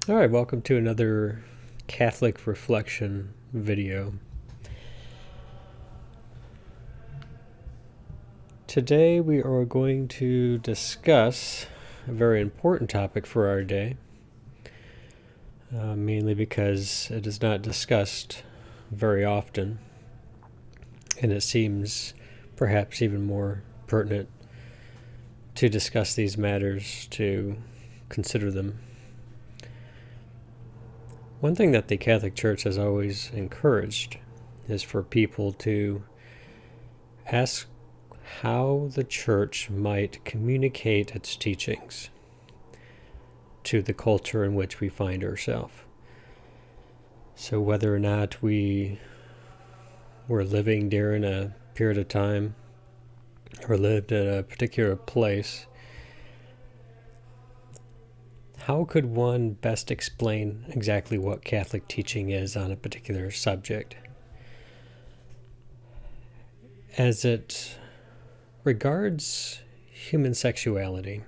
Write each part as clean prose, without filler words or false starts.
All right, welcome to another Catholic reflection video. Today we are going to discuss a very important topic for our day, mainly because it is not discussed very often, and it seems perhaps even more pertinent to discuss these matters, to consider them. One thing that the Catholic Church has always encouraged is for people to ask how the Church might communicate its teachings to the culture in which we find ourselves. So whether or not we were living during a period of time or lived at a particular place, how could one best explain exactly what Catholic teaching is on a particular subject? As it regards human sexuality,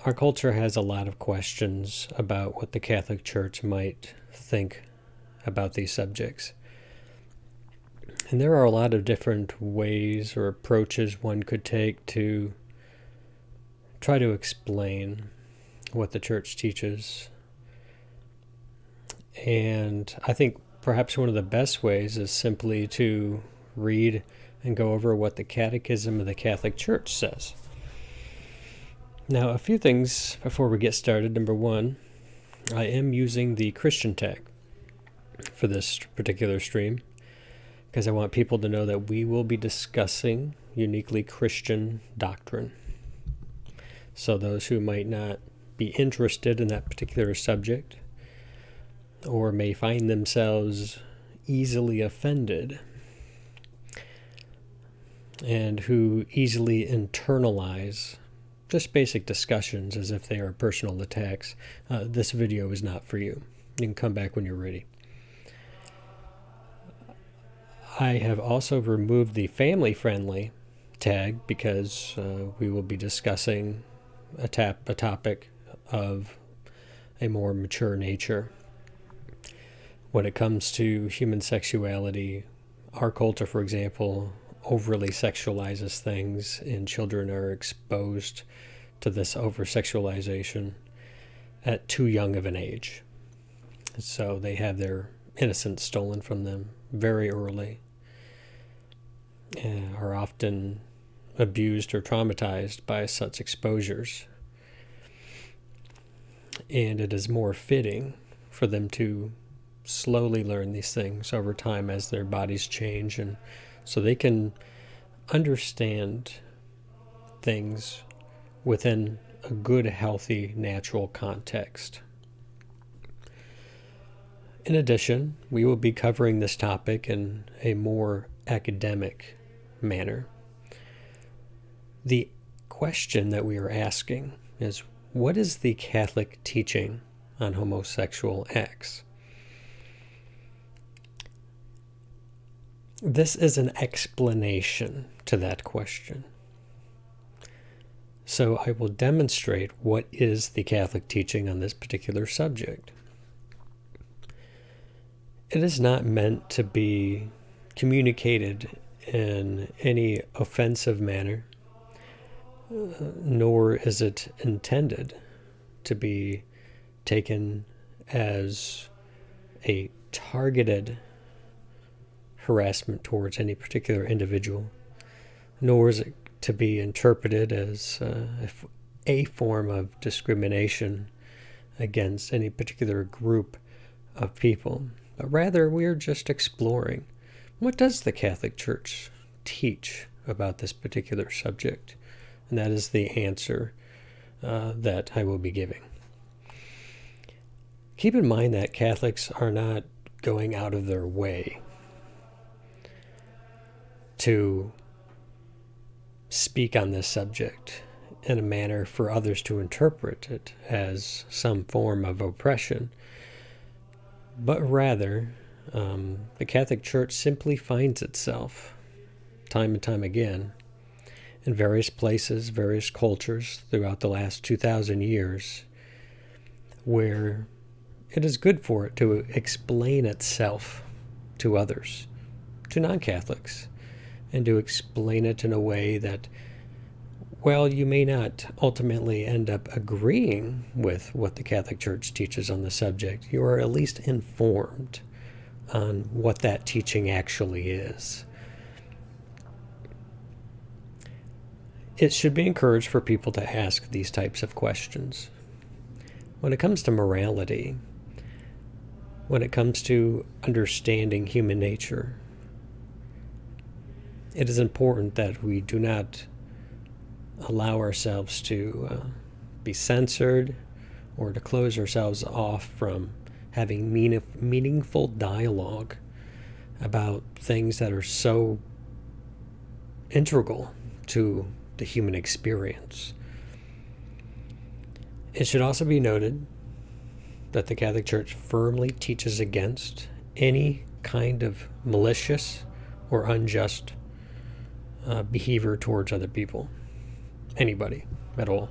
our culture has a lot of questions about what the Catholic Church might think about these subjects. And there are a lot of different ways or approaches one could take to try to explain what the Church teaches. And I think perhaps one of the best ways is simply to read and go over what the Catechism of the Catholic Church says. Now, a few things before we get started. Number one, I am using the Christian tag for this particular stream because I want people to know that we will be discussing uniquely Christian doctrine. So those who might not be interested in that particular subject or may find themselves easily offended and who easily internalize just basic discussions as if they are personal attacks, this video is not for you. You can come back when you're ready. I have also removed the family-friendly tag because we will be discussing a topic of a more mature nature. When it comes to human sexuality, our culture, for example, overly sexualizes things, and children are exposed to this over-sexualization at too young of an age. So they have their innocence stolen from them very early, and are often abused or traumatized by such exposures. And it is more fitting for them to slowly learn these things over time as their bodies change, and so they can understand things within a good, healthy, natural context. In addition, we will be covering this topic in a more academic manner. The question that we are asking is, what is the Catholic teaching on homosexual acts? This is an explanation to that question. So I will demonstrate what is the Catholic teaching on this particular subject. It is not meant to be communicated in any offensive manner, nor is it intended to be taken as a targeted harassment towards any particular individual, nor is it to be interpreted as a form of discrimination against any particular group of people. But rather, we're just exploring, what does the Catholic Church teach about this particular subject? And that is the answer that I will be giving. Keep in mind that Catholics are not going out of their way to speak on this subject in a manner for others to interpret it as some form of oppression, but rather the Catholic Church simply finds itself time and time again in various places, various cultures throughout the last 2,000 years, where it is good for it to explain itself to others, to non-Catholics, and to explain it in a way that, well, you may not ultimately end up agreeing with what the Catholic Church teaches on the subject. You are at least informed on what that teaching actually is. It should be encouraged for people to ask these types of questions. When it comes to morality, when it comes to understanding human nature, it is important that we do not allow ourselves to be censored or to close ourselves off from having meaningful dialogue about things that are so integral to the human experience. It should also be noted that the Catholic Church firmly teaches against any kind of malicious or unjust behavior towards other people, anybody at all.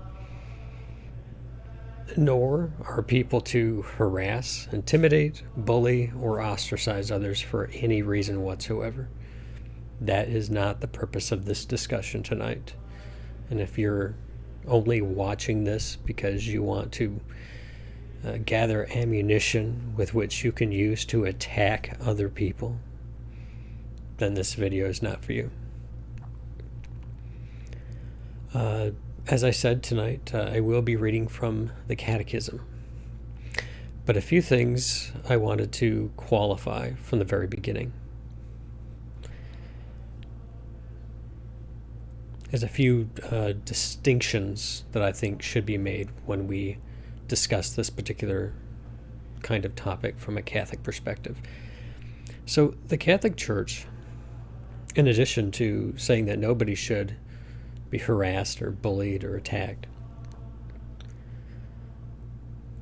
Nor are people to harass, intimidate, bully, or ostracize others for any reason whatsoever. That is not the purpose of this discussion tonight. And if you're only watching this because you want to gather ammunition with which you can use to attack other people, then this video is not for you. As I said tonight, I will be reading from the Catechism. But a few things I wanted to qualify from the very beginning. There's a few distinctions that I think should be made when we discuss this particular kind of topic from a Catholic perspective. So the Catholic Church, in addition to saying that nobody should be harassed or bullied or attacked,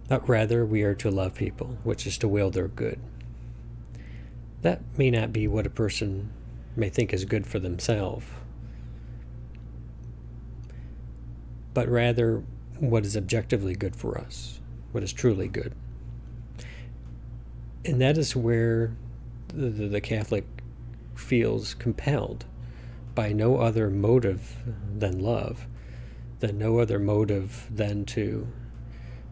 but rather we are to love people, which is to will their good. That may not be what a person may think is good for themselves, but rather what is objectively good for us, what is truly good. And that is where the Catholic feels compelled by no other motive than love, than no other motive than to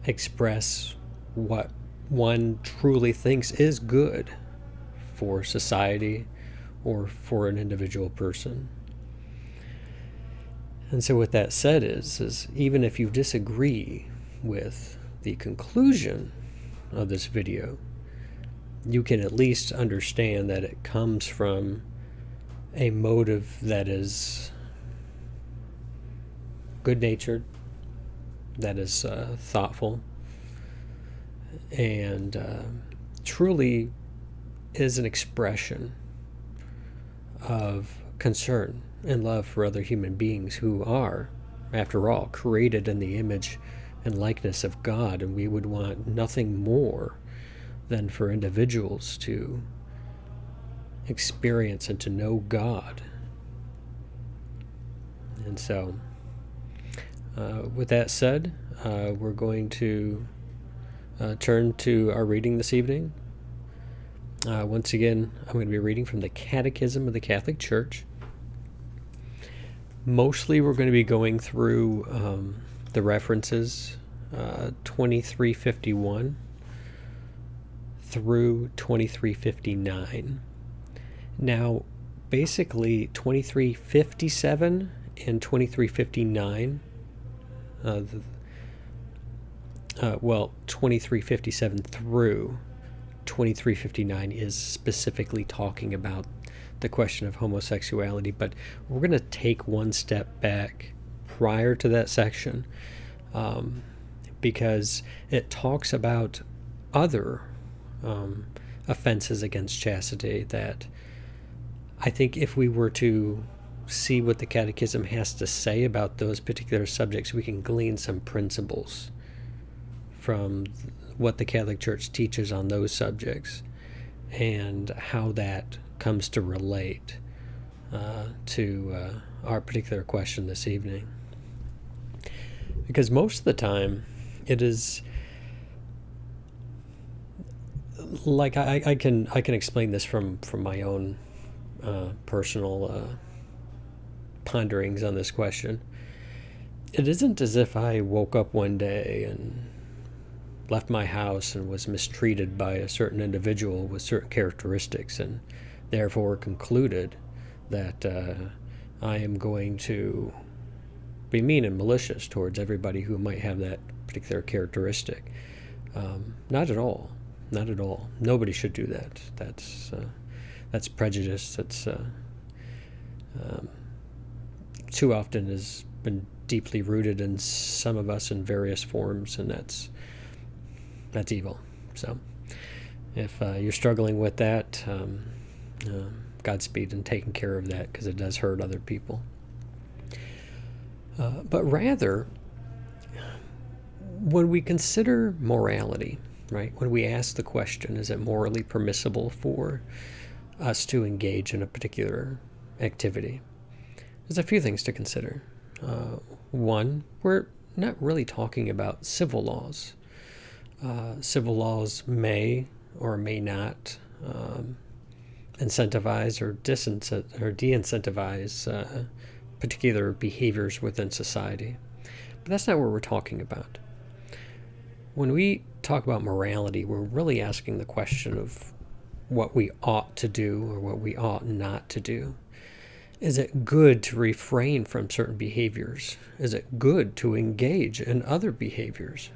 express what one truly thinks is good for society or for an individual person. And so what that said is even if you disagree with the conclusion of this video, you can at least understand that it comes from a motive that is good-natured, that is thoughtful, and truly is an expression of concern and love for other human beings who are, after all, created in the image and likeness of God, and we would want nothing more than for individuals to experience and to know God. And so, with that said, we're going to turn to our reading this evening. Once again, I'm going to be reading from the Catechism of the Catholic Church. Mostly we're going to be going through the references 2351 through 2359. Now, basically 2357 and 2359, 2357 through 2359 is specifically talking about the question of homosexuality, but we're going to take one step back prior to that section because it talks about other offenses against chastity that I think if we were to see what the Catechism has to say about those particular subjects, we can glean some principles from what the Catholic Church teaches on those subjects and how that comes to relate to our particular question this evening. Because most of the time it is like I can explain this from my own personal ponderings on this question. It isn't as if I woke up one day and left my house and was mistreated by a certain individual with certain characteristics and therefore concluded that I am going to be mean and malicious towards everybody who might have that particular characteristic. Not at all. Not at all. Nobody should do that. That's prejudice. That's too often has been deeply rooted in some of us in various forms, and that's evil. So, if you're struggling with that, Godspeed in taking care of that, because it does hurt other people. But rather, when we consider morality, right, when we ask the question, is it morally permissible for us to engage in a particular activity, there's a few things to consider. One, we're not really talking about civil laws. Civil laws may or may not incentivize or de-incentivize particular behaviors within society. But that's not what we're talking about. When we talk about morality, we're really asking the question of what we ought to do or what we ought not to do. Is it good to refrain from certain behaviors? Is it good to engage in other behaviors?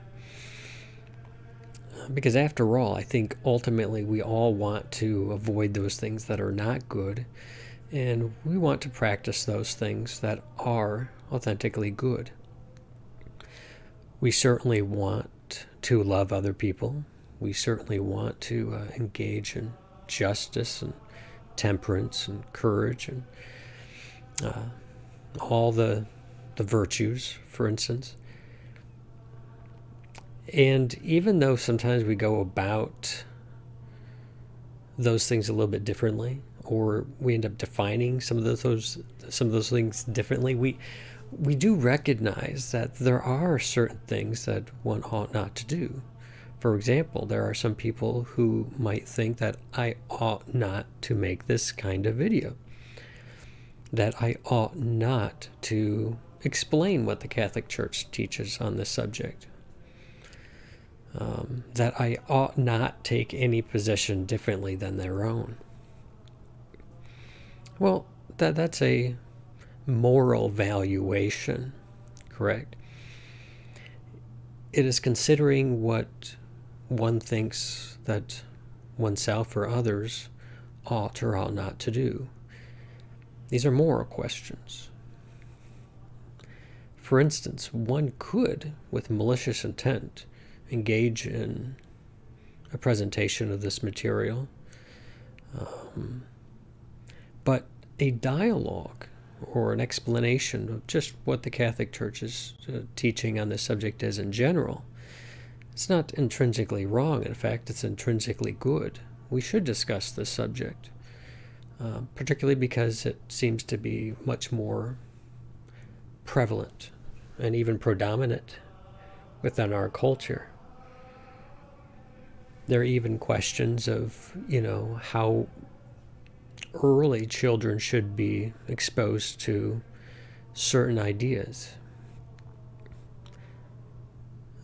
Because after all, I think ultimately we all want to avoid those things that are not good, and we want to practice those things that are authentically good. We certainly want to love other people. We certainly want to engage in justice and temperance and courage and all the virtues, for instance. And even though sometimes we go about those things a little bit differently, or we end up defining some of those things differently, we do recognize that there are certain things that one ought not to do. For example, there are some people who might think that I ought not to make this kind of video, that I ought not to explain what the Catholic Church teaches on this subject, that I ought not take any position differently than their own. Well, that's a moral valuation, correct? It is considering what one thinks that oneself or others ought or ought not to do. These are moral questions. For instance, one could, with malicious intent, engage in a presentation of this material, but a dialogue or an explanation of just what the Catholic Church's teaching on this subject is in general, it's not intrinsically wrong. In fact, it's intrinsically good. We should discuss this subject, particularly because it seems to be much more prevalent and even predominant within our culture. There are even questions of, how early children should be exposed to certain ideas.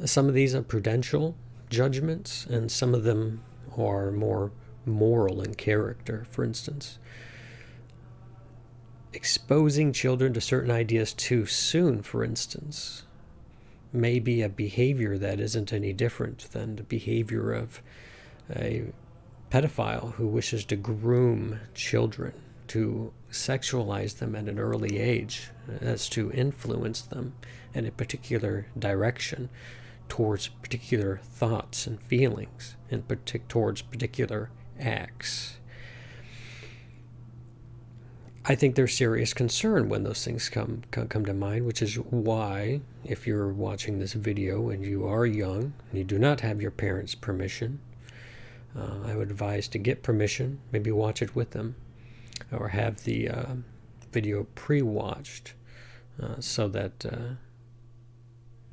Some of these are prudential judgments, and some of them are more moral in character. For instance, exposing children to certain ideas too soon, for instance, may be a behavior that isn't any different than the behavior of a pedophile who wishes to groom children, to sexualize them at an early age, as to influence them in a particular direction towards particular thoughts and feelings, and towards particular acts. I think there's serious concern when those things come to mind, which is why, if you're watching this video and you are young and you do not have your parents' permission, I would advise to get permission, maybe watch it with them, or have the video pre-watched so that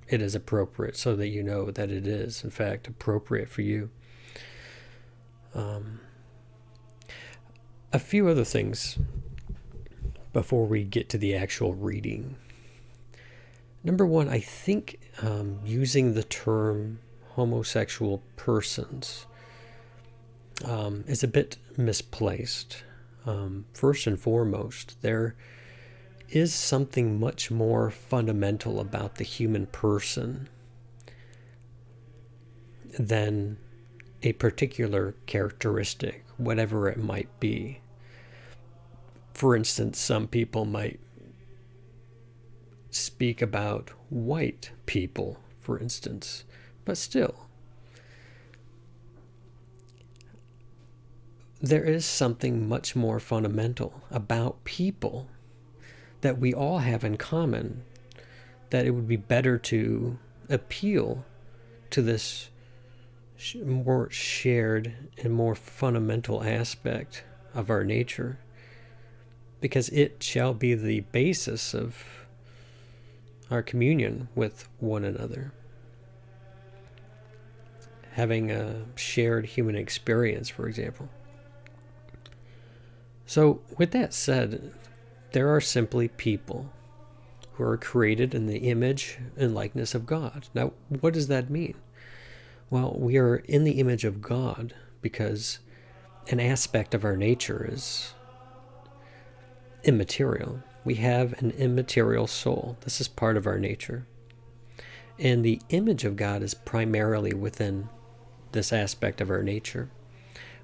it is appropriate, so that you know that it is, in fact, appropriate for you. A few other things before we get to the actual reading. Number one, I think using the term homosexual persons is a bit misplaced. First and foremost, there is something much more fundamental about the human person than a particular characteristic, whatever it might be. For instance, some people might speak about white people, for instance, but still, there is something much more fundamental about people that we all have in common, that it would be better to appeal to this more shared and more fundamental aspect of our nature, because it shall be the basis of our communion with one another. Having a shared human experience, for example. So, with that said, there are simply people who are created in the image and likeness of God. Now, what does that mean? Well, we are in the image of God because an aspect of our nature is immaterial. We have an immaterial soul. This is part of our nature. And the image of God is primarily within this aspect of our nature.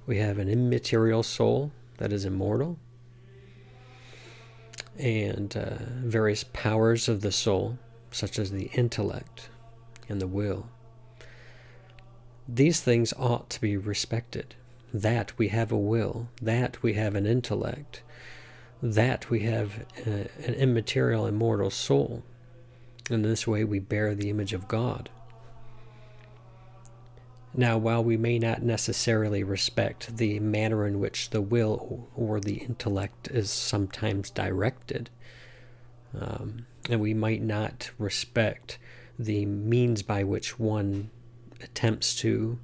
We have an immaterial soul that is immortal, and various powers of the soul, such as the intellect and the will. These things ought to be respected. That we have a will, that we have an intellect, that we have an immaterial, immortal soul. In this way, we bear the image of God. Now, while we may not necessarily respect the manner in which the will or the intellect is sometimes directed, and we might not respect the means by which one attempts to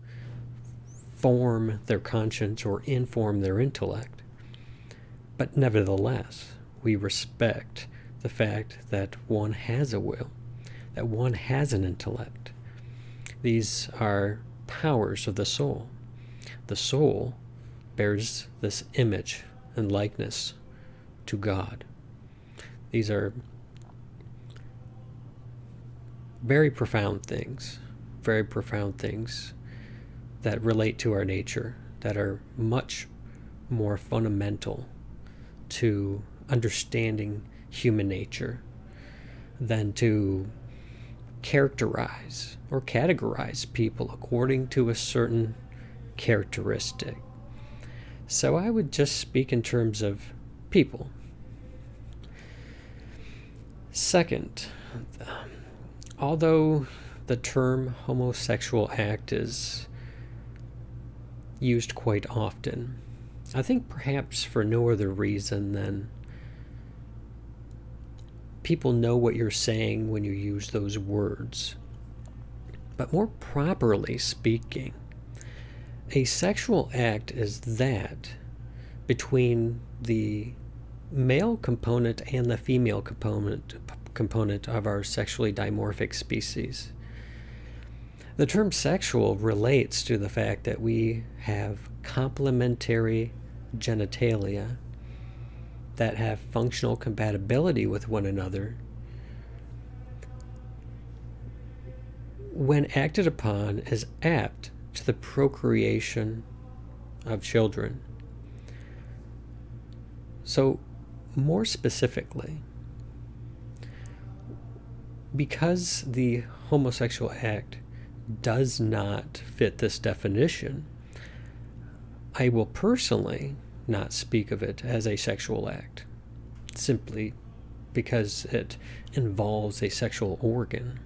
form their conscience or inform their intellect, but nevertheless, we respect the fact that one has a will, that one has an intellect. These are powers of the soul. The soul bears this image and likeness to God. These are very profound things that relate to our nature, that are much more fundamental to understanding human nature than to characterize or categorize people according to a certain characteristic. So I would just speak in terms of people. Second, although the term homosexual act is used quite often, I think perhaps for no other reason than people know what you're saying when you use those words. But more properly speaking, a sexual act is that between the male component and the female component of our sexually dimorphic species. The term sexual relates to the fact that we have complementary genitalia that have functional compatibility with one another. When acted upon, is apt to the procreation of children. So, more specifically, because the homosexual act does not fit this definition, I will personally not speak of it as a sexual act, simply because it involves a sexual organ.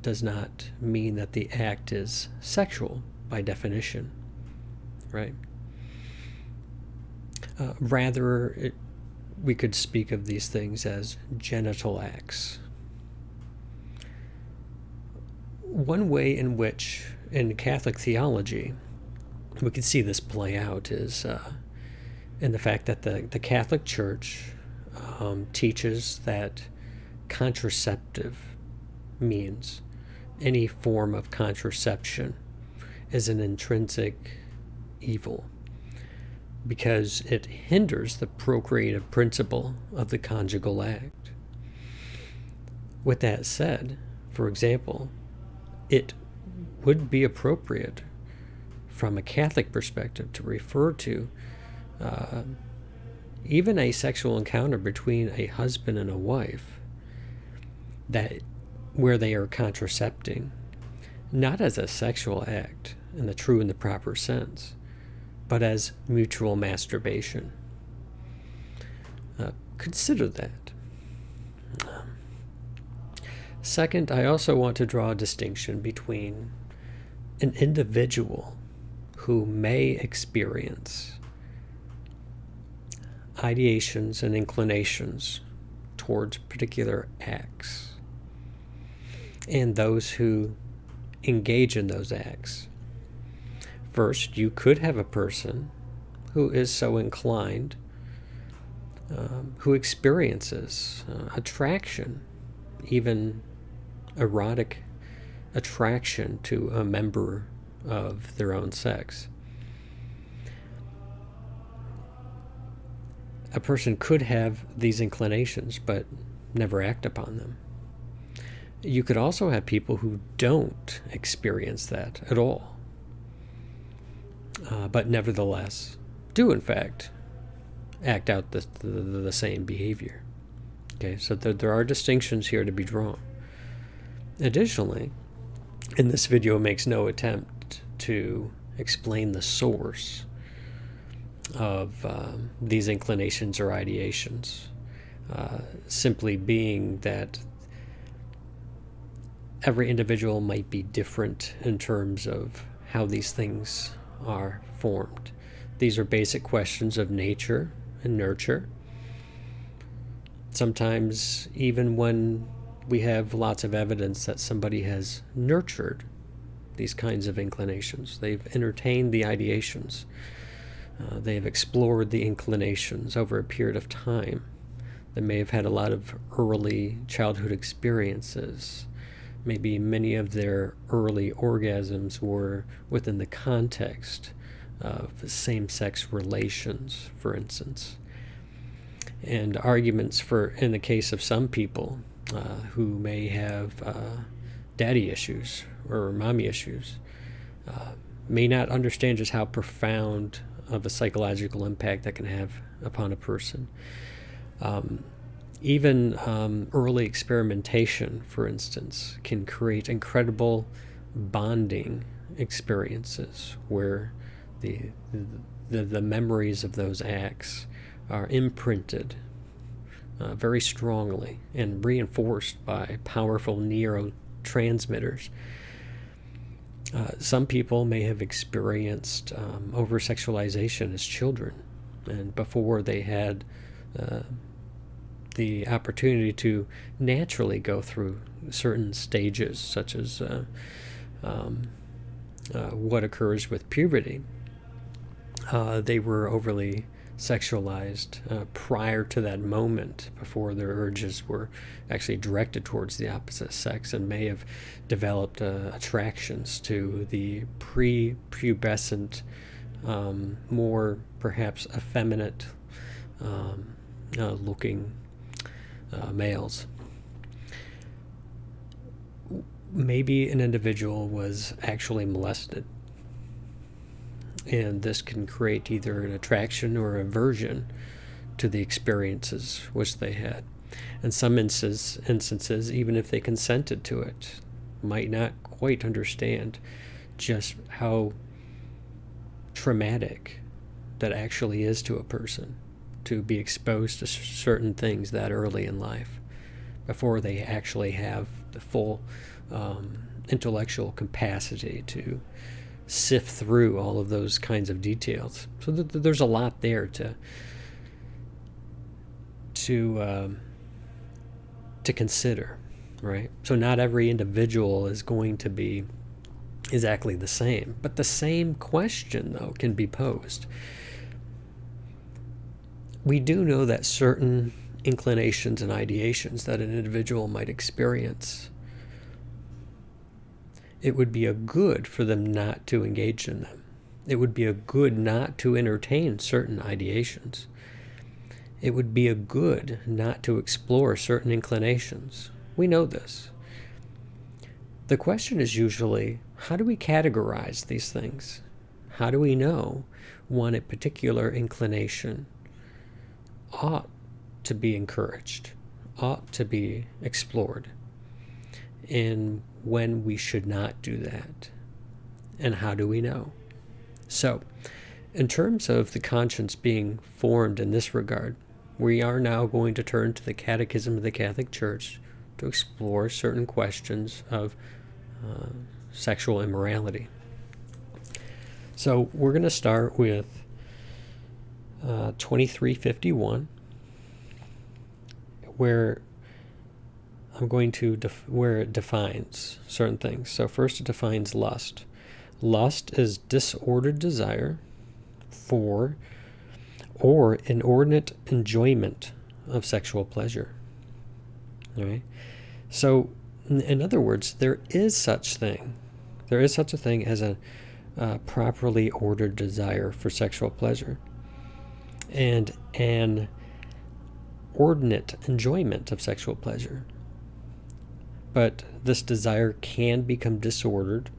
Does not mean that the act is sexual by definition, right? Rather, we could speak of these things as genital acts. One way in which, in Catholic theology, we can see this play out is in the fact that the Catholic Church teaches that contraceptive means, any form of contraception, is an intrinsic evil because it hinders the procreative principle of the conjugal act. With that said, for example, it would be appropriate from a Catholic perspective to refer to even a sexual encounter between a husband and a wife that where they are contracepting, not as a sexual act in the true and the proper sense, but as mutual masturbation. Consider that. Second, I also want to draw a distinction between an individual who may experience ideations and inclinations towards particular acts and those who engage in those acts. First, you could have a person who is so inclined, who experiences attraction, even erotic attraction to a member of their own sex. A person could have these inclinations but never act upon them. You could also have people who don't experience that at all, but nevertheless do in fact act out the same behavior. Okay, so there are distinctions here to be drawn. Additionally, and this video makes no attempt to explain the source of these inclinations or ideations, simply being that every individual might be different in terms of how these things are formed. These are basic questions of nature and nurture. Sometimes, even when we have lots of evidence that somebody has nurtured these kinds of inclinations, they've entertained the ideations, they've explored the inclinations over a period of time, they may have had a lot of early childhood experiences. Maybe many of their early orgasms were within the context of same-sex relations, for instance. And arguments for, in the case of some people who may have daddy issues or mommy issues, may not understand just how profound of a psychological impact that can have upon a person. Even early experimentation, for instance, can create incredible bonding experiences where the memories of those acts are imprinted very strongly and reinforced by powerful neurotransmitters. Some people may have experienced over-sexualization as children, and before they had the opportunity to naturally go through certain stages, such as what occurs with puberty. They were overly sexualized prior to that moment, before their urges were actually directed towards the opposite sex, and may have developed attractions to the prepubescent, more perhaps effeminate looking males. Maybe an individual was actually molested, and this can create either an attraction or aversion to the experiences which they had. In some instances, even if they consented to it, might not quite understand just how traumatic that actually is to a person, to be exposed to certain things that early in life before they actually have the full intellectual capacity to sift through all of those kinds of details. So there's a lot there to consider, right? So not every individual is going to be exactly the same. But the same question, though, can be posed. We do know that certain inclinations and ideations that an individual might experience, it would be a good for them not to engage in them. It would be a good not to entertain certain ideations. It would be a good not to explore certain inclinations. We know this. The question is usually, how do we categorize these things? How do we know when a particular inclination ought to be encouraged, ought to be explored, and when we should not do that? And how do we know? So, in terms of the conscience being formed in this regard, we are now going to turn to the Catechism of the Catholic Church to explore certain questions of sexual immorality. So we're going to start with 2351, where where it defines certain things. So first it defines lust. Lust is disordered desire for or inordinate enjoyment of sexual pleasure. All right. So, in other words, there is such a thing as a properly ordered desire for sexual pleasure, and an ordinate enjoyment of sexual pleasure. But this desire can become disordered,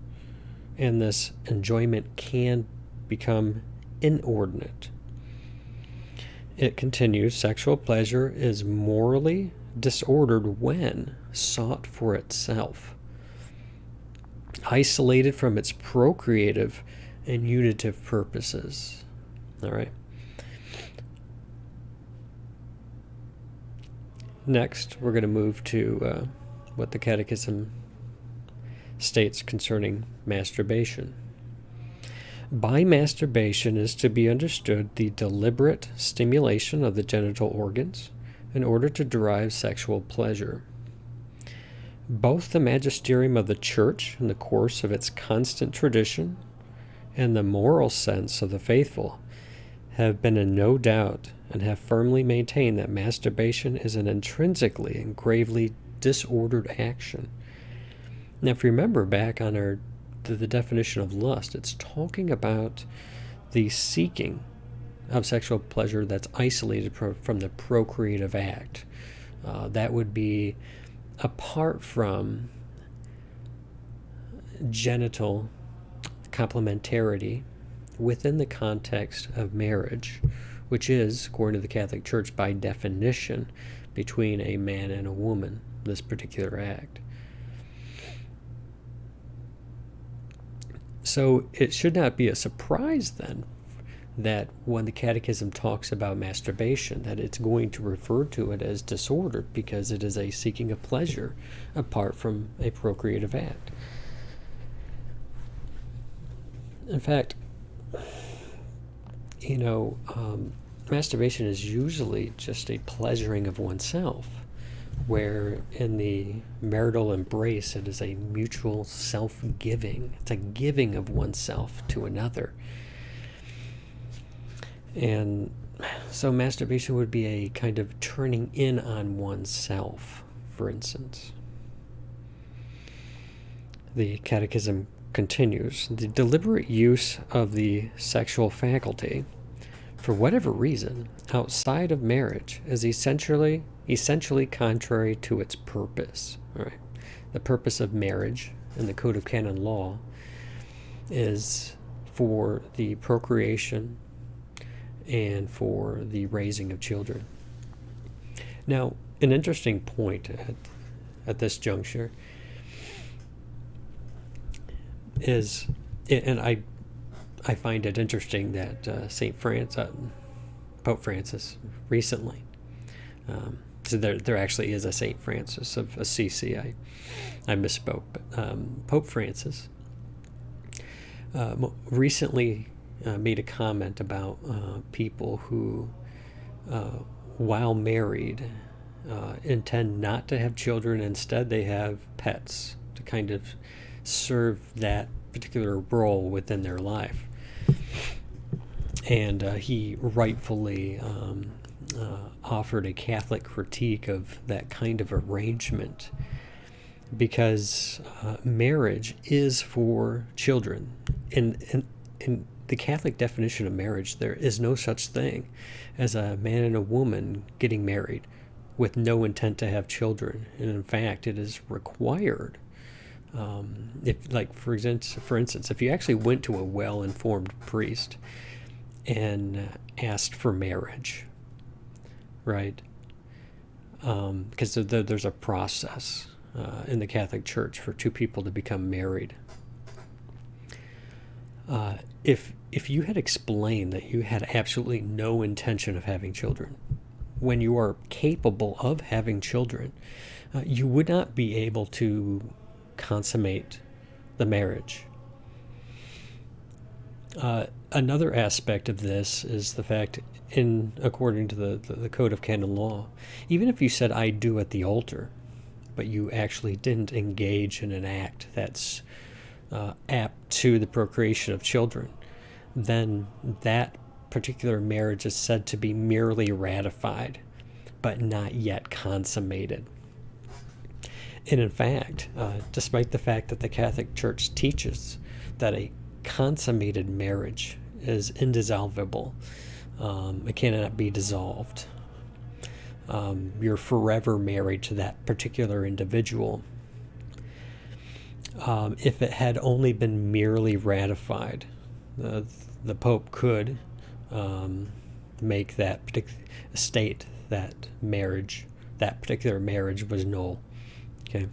and this enjoyment can become inordinate. It continues, sexual pleasure is morally disordered when sought for itself, isolated from its procreative and unitive purposes. All right. Next, we're going to move to what the Catechism states concerning masturbation. By masturbation is to be understood the deliberate stimulation of the genital organs in order to derive sexual pleasure. Both the magisterium of the Church, in the course of its constant tradition, and the moral sense of the faithful have been in no doubt and have firmly maintained that masturbation is an intrinsically and gravely disordered action. Now, if you remember back on the definition of lust, it's talking about the seeking of sexual pleasure that's isolated from the procreative act. That would be apart from genital complementarity within the context of marriage, which is, according to the Catholic Church, by definition, between a man and a woman, this particular act. So it should not be a surprise then that when the Catechism talks about masturbation, that it's going to refer to it as disordered because it is a seeking of pleasure apart from a procreative act. In fact, masturbation is usually just a pleasuring of oneself, where in the marital embrace it is a mutual self-giving. It's a giving of oneself to another. And so masturbation would be a kind of turning in on oneself, for instance. The Catechism continues, the deliberate use of the sexual faculty, for whatever reason, outside of marriage is essentially contrary to its purpose. All right. The purpose of marriage in the Code of Canon Law is for the procreation and for the raising of children. Now, an interesting point at this juncture is, and I find it interesting that Pope Francis recently, so there actually is a St. Francis of Assisi. I misspoke, but Pope Francis recently made a comment about people who, while married, intend not to have children. Instead, they have pets to kind of serve that particular role within their life. And he rightfully offered a Catholic critique of that kind of arrangement, because marriage is for children. In the Catholic definition of marriage, there is no such thing as a man and a woman getting married with no intent to have children. And in fact, it is required. If, like, for instance, if you actually went to a well-informed priest and asked for marriage, right? Because there's a process in the Catholic Church for two people to become married. If you had explained that you had absolutely no intention of having children, when you are capable of having children, you would not be able to consummate the marriage. Another aspect of this is the fact, according to the Code of Canon Law, even if you said "I do" at the altar, but you actually didn't engage in an act that's apt to the procreation of children, then that particular marriage is said to be merely ratified, but not yet consummated. And in fact, despite the fact that the Catholic Church teaches that a consummated marriage is indissoluble, it cannot be dissolved. You're forever married to that particular individual. If it had only been merely ratified, the Pope could make that state that particular marriage was null. Okay,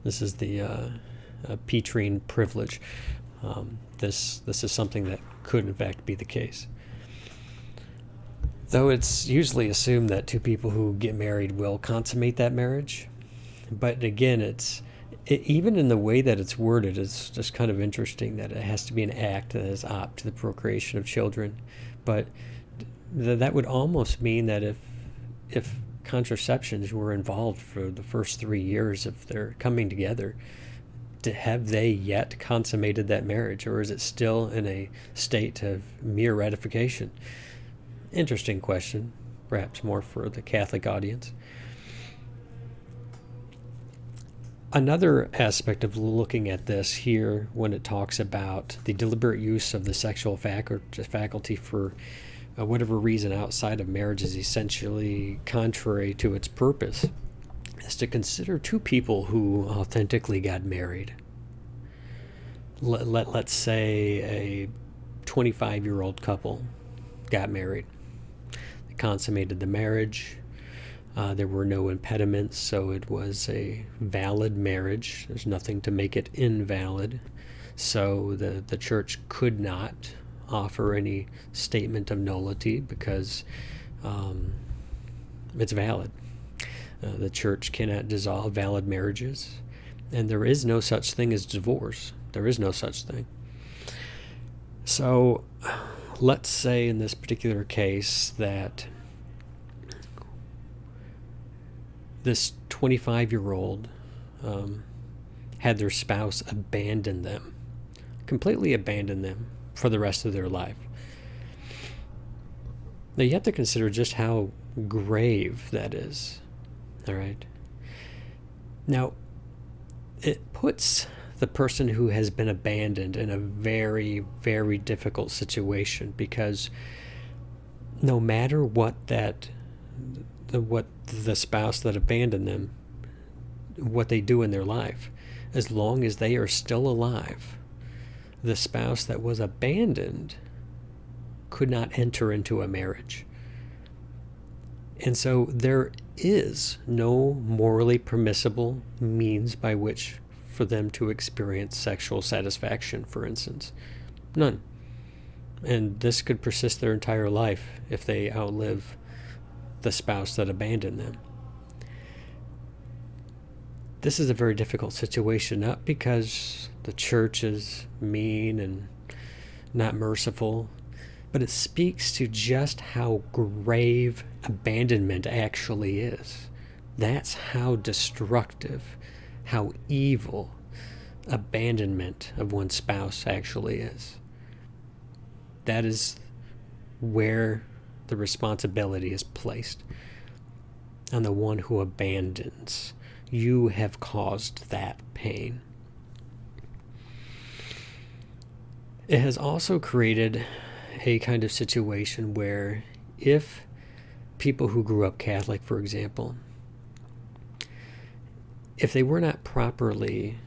this is the Petrine privilege. This is something that could in fact be the case. Though it's usually assumed that two people who get married will consummate that marriage, but again, even in the way that it's worded, it's just kind of interesting that it has to be an act that is apt to the procreation of children. But that would almost mean that if contraceptions were involved for the first 3 years of their coming together, have they yet consummated that marriage, or is it still in a state of mere ratification? Interesting question, perhaps more for the Catholic audience. Another aspect of looking at this here, when it talks about the deliberate use of the sexual faculty for whatever reason outside of marriage, is essentially contrary to its purpose, is to consider two people who authentically got married. Let's say a 25-year-old couple got married. They consummated the marriage. There were no impediments, so it was a valid marriage. There's nothing to make it invalid. So the church could not offer any statement of nullity because it's valid. The church cannot dissolve valid marriages, and there is no such thing as divorce. There is no such thing. So let's say in this particular case that this 25-year-old had their spouse abandon them, completely abandon them for the rest of their life. Now you have to consider just how grave that is. All right. Now, it puts the person who has been abandoned in a very, very difficult situation, because no matter what the spouse that abandoned them, what they do in their life, as long as they are still alive, the spouse that was abandoned could not enter into a marriage. And so there is no morally permissible means by which for them to experience sexual satisfaction, for instance. None. And this could persist their entire life if they outlive the spouse that abandoned them. This is a very difficult situation, not because the church is mean and not merciful, but it speaks to just how grave abandonment actually is. That's how destructive, how evil abandonment of one's spouse actually is. That is where the responsibility is placed on the one who abandons. You have caused that pain. It has also created a kind of situation where if people who grew up Catholic, for example, if they were not properly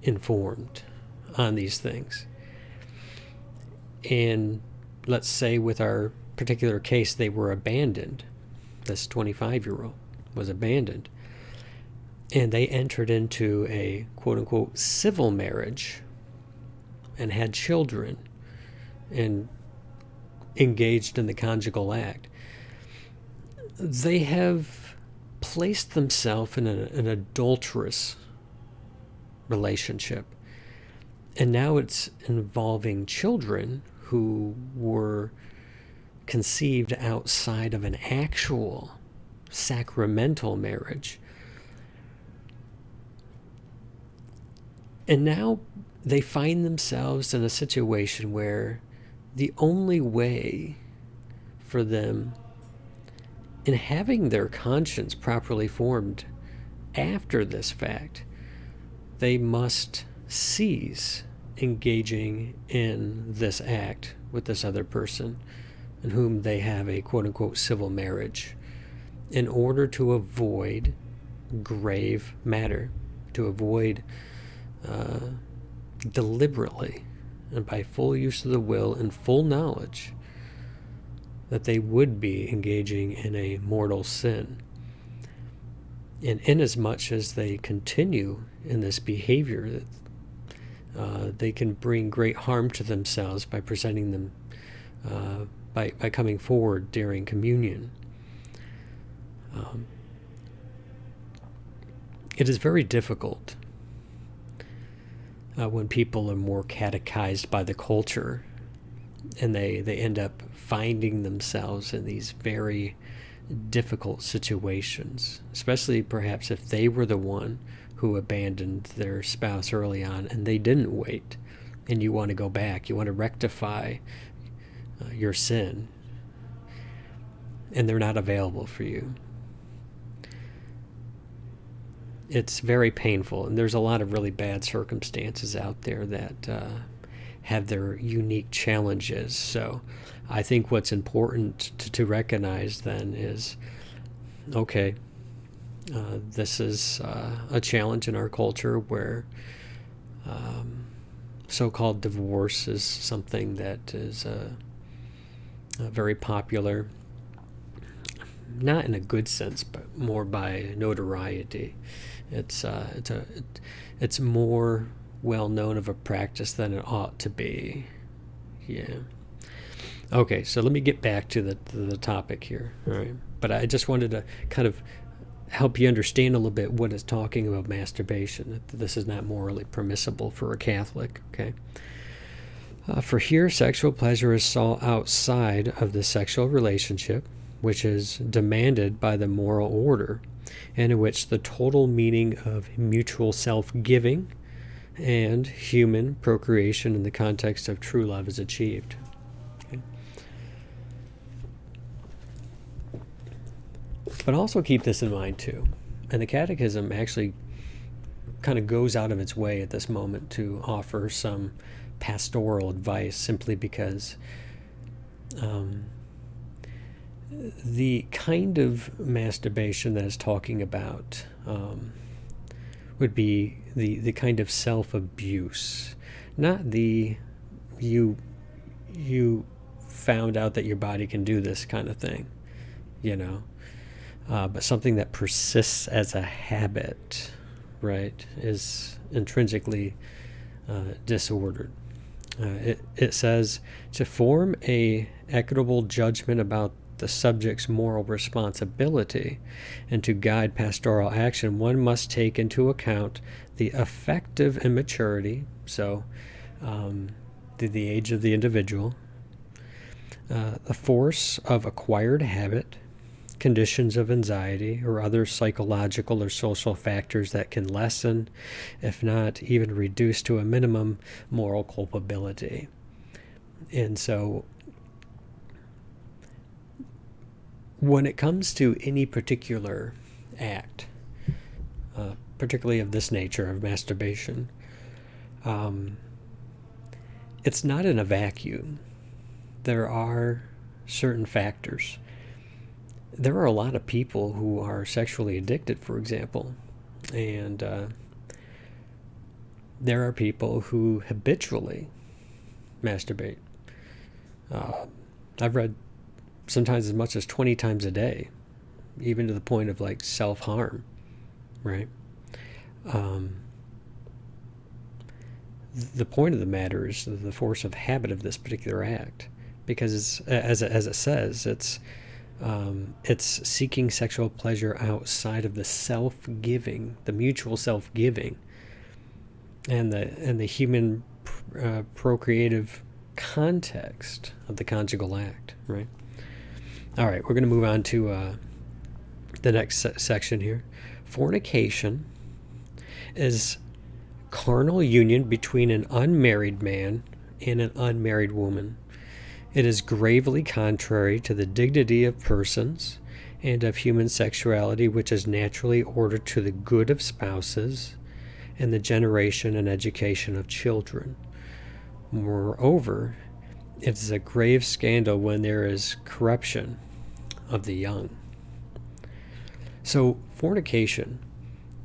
informed on these things, and let's say with our particular case they were abandoned, this 25-year-old was abandoned, and they entered into a quote-unquote civil marriage and had children and engaged in the conjugal act, they have placed themselves in an adulterous relationship. And now it's involving children who were conceived outside of an actual sacramental marriage. And now they find themselves in a situation where the only way for them in having their conscience properly formed after this fact, they must cease engaging in this act with this other person in whom they have a quote-unquote civil marriage in order to avoid grave matter, to avoid deliberately and by full use of the will and full knowledge that they would be engaging in a mortal sin. And inasmuch as they continue in this behavior, they can bring great harm to themselves by presenting them, by coming forward during communion. It is very difficult when people are more catechized by the culture and they end up finding themselves in these very difficult situations, especially perhaps if they were the one who abandoned their spouse early on and they didn't wait, and you want to go back, you want to rectify your sin, and they're not available for you. It's very painful, and there's a lot of really bad circumstances out there that have their unique challenges. So I think what's important to recognize then is, okay, this is a challenge in our culture where so-called divorce is something that is very popular, not in a good sense, but more by notoriety. It's more well known of a practice than it ought to be. Yeah. Okay, so let me get back to the topic here. All right, but I just wanted to kind of help you understand a little bit what it's talking about masturbation. This is not morally permissible for a Catholic. Okay. For here, sexual pleasure is sought outside of the sexual relationship, which is demanded by the moral order, and in which the total meaning of mutual self-giving and human procreation in the context of true love is achieved. Okay. But also keep this in mind too, and the Catechism actually kind of goes out of its way at this moment to offer some pastoral advice, simply because the kind of masturbation that it's talking about would be the kind of self-abuse, not the you found out that your body can do this kind of thing, but something that persists as a habit, right, is intrinsically disordered. It says, to form a equitable judgment about the subject's moral responsibility and to guide pastoral action, one must take into account the affective immaturity, so the age of the individual, the force of acquired habit, conditions of anxiety or other psychological or social factors that can lessen, if not even reduce to a minimum, moral culpability. And so when it comes to any particular act, particularly of this nature, of masturbation, it's not in a vacuum. There are certain factors. There are a lot of people who are sexually addicted, for example, and there are people who habitually masturbate. I've read sometimes as much as 20 times a day, even to the point of like self-harm, right? The point of the matter is the force of habit of this particular act, because as it says, it's seeking sexual pleasure outside of the self-giving, the mutual self-giving, and the human procreative context of the conjugal act, right? All right, we're going to move on to the next section here. Fornication is carnal union between an unmarried man and an unmarried woman. It is gravely contrary to the dignity of persons and of human sexuality, which is naturally ordered to the good of spouses and the generation and education of children. Moreover, it is a grave scandal when there is corruption of the young. So fornication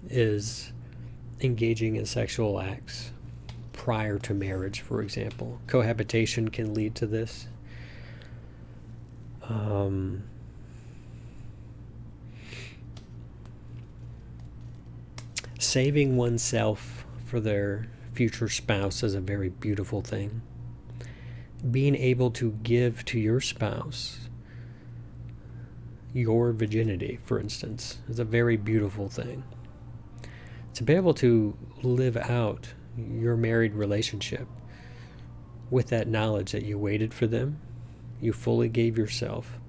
is engaging in sexual acts prior to marriage, for example. Cohabitation can lead to this. Saving oneself for their future spouse is a very beautiful thing. Being able to give to your spouse your virginity, for instance, is a very beautiful thing. To be able to live out your married relationship with that knowledge that you waited for them, you fully gave yourself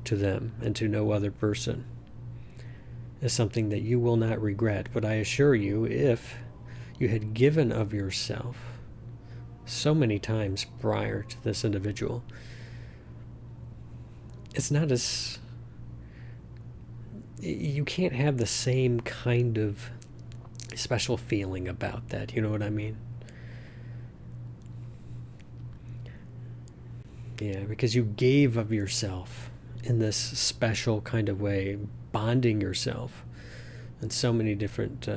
to them and to no other person, is something that you will not regret. But I assure you, if you had given of yourself so many times prior to this individual, it's not as... you can't have the same kind of special feeling about that. You know what I mean? Yeah, because you gave of yourself in this special kind of way, bonding yourself in so many different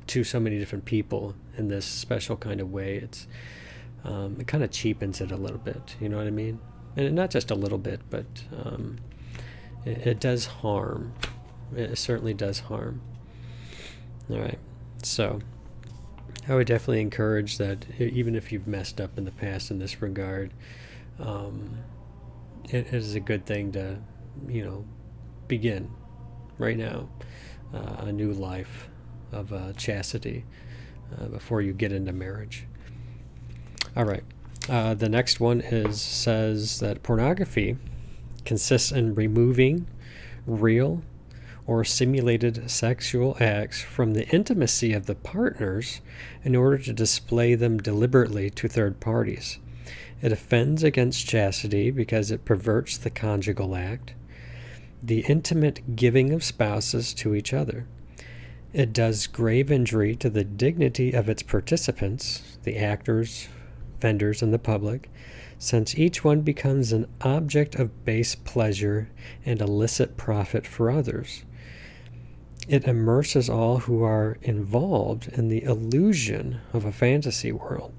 to so many different people in this special kind of way. It's it kind of cheapens it a little bit. You know what I mean? And not just a little bit, but it does harm. It certainly does harm. All right, so I would definitely encourage that, even if you've messed up in the past in this regard, it is a good thing to, begin right now a new life of chastity before you get into marriage. All right, the next one says that pornography consists in removing real or simulated sexual acts from the intimacy of the partners in order to display them deliberately to third parties. It offends against chastity because it perverts the conjugal act, the intimate giving of spouses to each other. It does grave injury to the dignity of its participants, the actors, vendors, and the public, since each one becomes an object of base pleasure and illicit profit for others. It immerses all who are involved in the illusion of a fantasy world.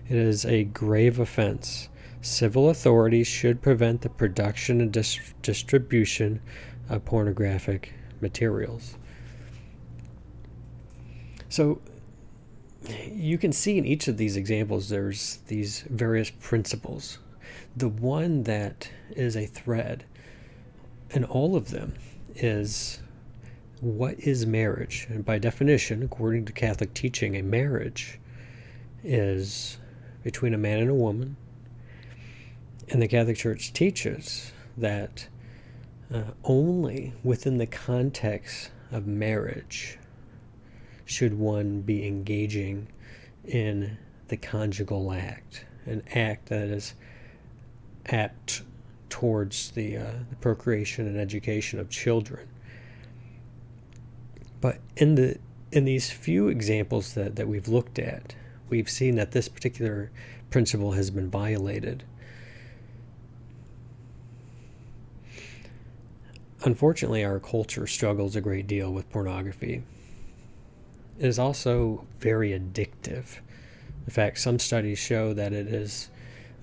It is a grave offense. Civil authorities should prevent the production and distribution of pornographic materials. So you can see in each of these examples there's these various principles. The one that is a thread in all of them is, what is marriage? And by definition, according to Catholic teaching, a marriage is between a man and a woman. And the Catholic Church teaches that Only within the context of marriage should one be engaging in the conjugal act, an act that is apt towards the procreation and education of children. But in these few examples that we've looked at, we've seen that this particular principle has been violated. Unfortunately, our culture struggles a great deal with pornography. It is also very addictive. In fact, some studies show that it is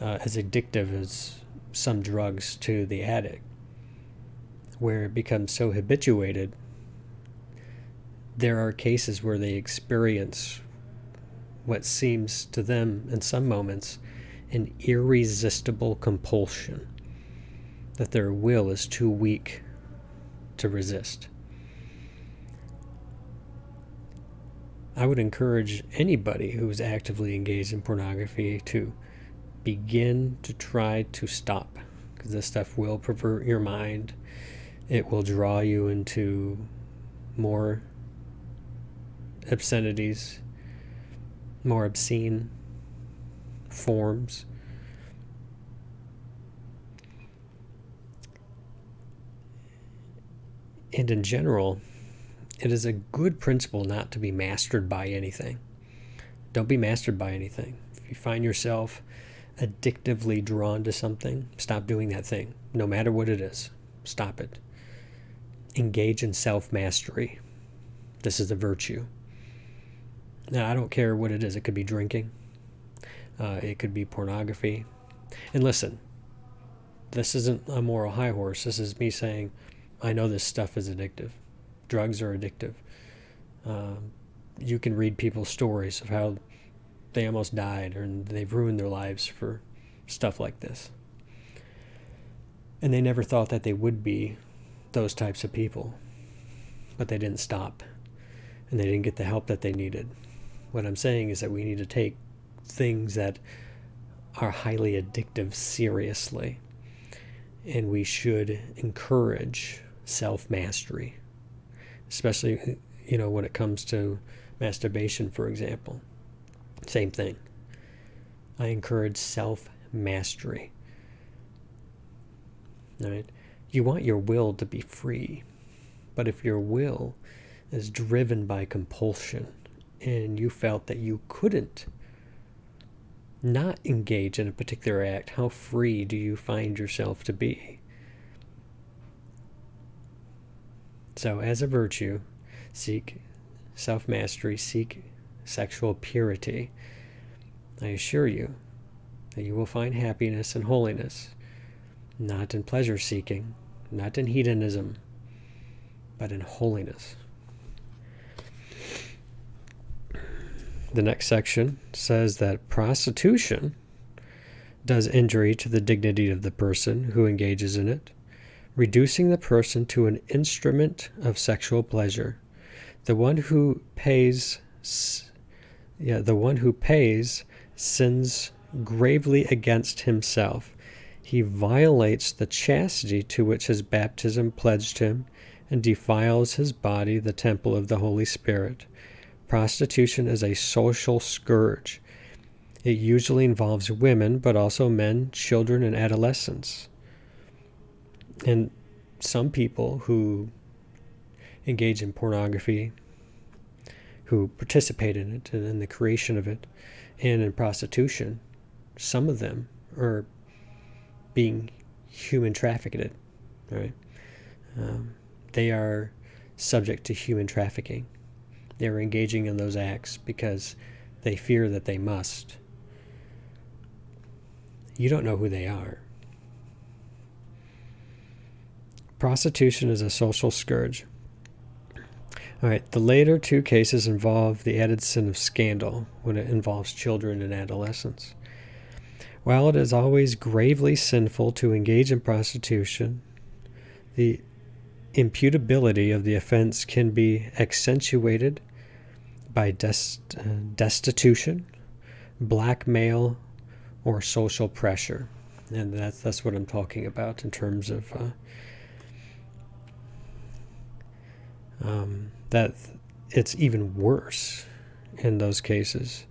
as addictive as some drugs to the addict, where it becomes so habituated. There are cases where they experience what seems to them in some moments an irresistible compulsion, that their will is too weak to resist. I would encourage anybody who is actively engaged in pornography to begin to try to stop, because this stuff will pervert your mind. It will draw you into more obscenities, more obscene forms. And in general, it is a good principle not to be mastered by anything. Don't be mastered by anything. If you find yourself addictively drawn to something, stop doing that thing. No matter what it is, stop it. Engage in self-mastery. This is a virtue. Now, I don't care what it is. It could be drinking. It could be pornography. And listen, this isn't a moral high horse. This is me saying, I know this stuff is addictive. Drugs are addictive. You can read people's stories of how they almost died or they've ruined their lives for stuff like this. And they never thought that they would be those types of people. But they didn't stop. And they didn't get the help that they needed. What I'm saying is that we need to take things that are highly addictive seriously. And we should encourage self-mastery. Especially, when it comes to masturbation, for example. Same thing. I encourage self-mastery. All right? You want your will to be free. But if your will is driven by compulsion and you felt that you couldn't not engage in a particular act, how free do you find yourself to be? So as a virtue, seek self-mastery, seek sexual purity. I assure you that you will find happiness and holiness, not in pleasure seeking, not in hedonism, but in holiness. The next section says that prostitution does injury to the dignity of the person who engages in it, reducing the person to an instrument of sexual pleasure. The one who pays sins gravely against himself. He violates the chastity to which his baptism pledged him and defiles his body, the temple of the Holy Spirit. Prostitution is a social scourge. It usually involves women, but also men, children, and adolescents. And some people who engage in pornography, who participate in it and in the creation of it, and in prostitution, some of them are being human trafficked. Right? They are subject to human trafficking. They're engaging in those acts because they fear that they must. You don't know who they are. Prostitution is a social scourge. All right, the later two cases involve the added sin of scandal when it involves children and adolescents. While it is always gravely sinful to engage in prostitution, the imputability of the offense can be accentuated by destitution, blackmail, or social pressure. And that's what I'm talking about in terms of that it's even worse in those cases.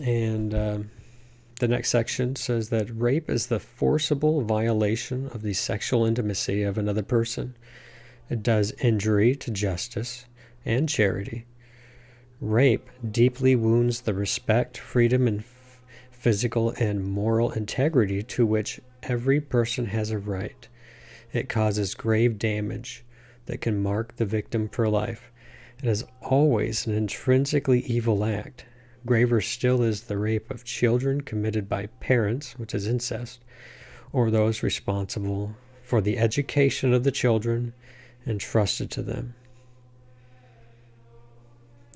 And the next section says that rape is the forcible violation of the sexual intimacy of another person. It does injury to justice and charity. Rape deeply wounds the respect, freedom, and physical and moral integrity to which every person has a right. It causes grave damage that can mark the victim for life. It is always an intrinsically evil act. Graver still is the rape of children committed by parents, which is incest, or those responsible for the education of the children entrusted to them.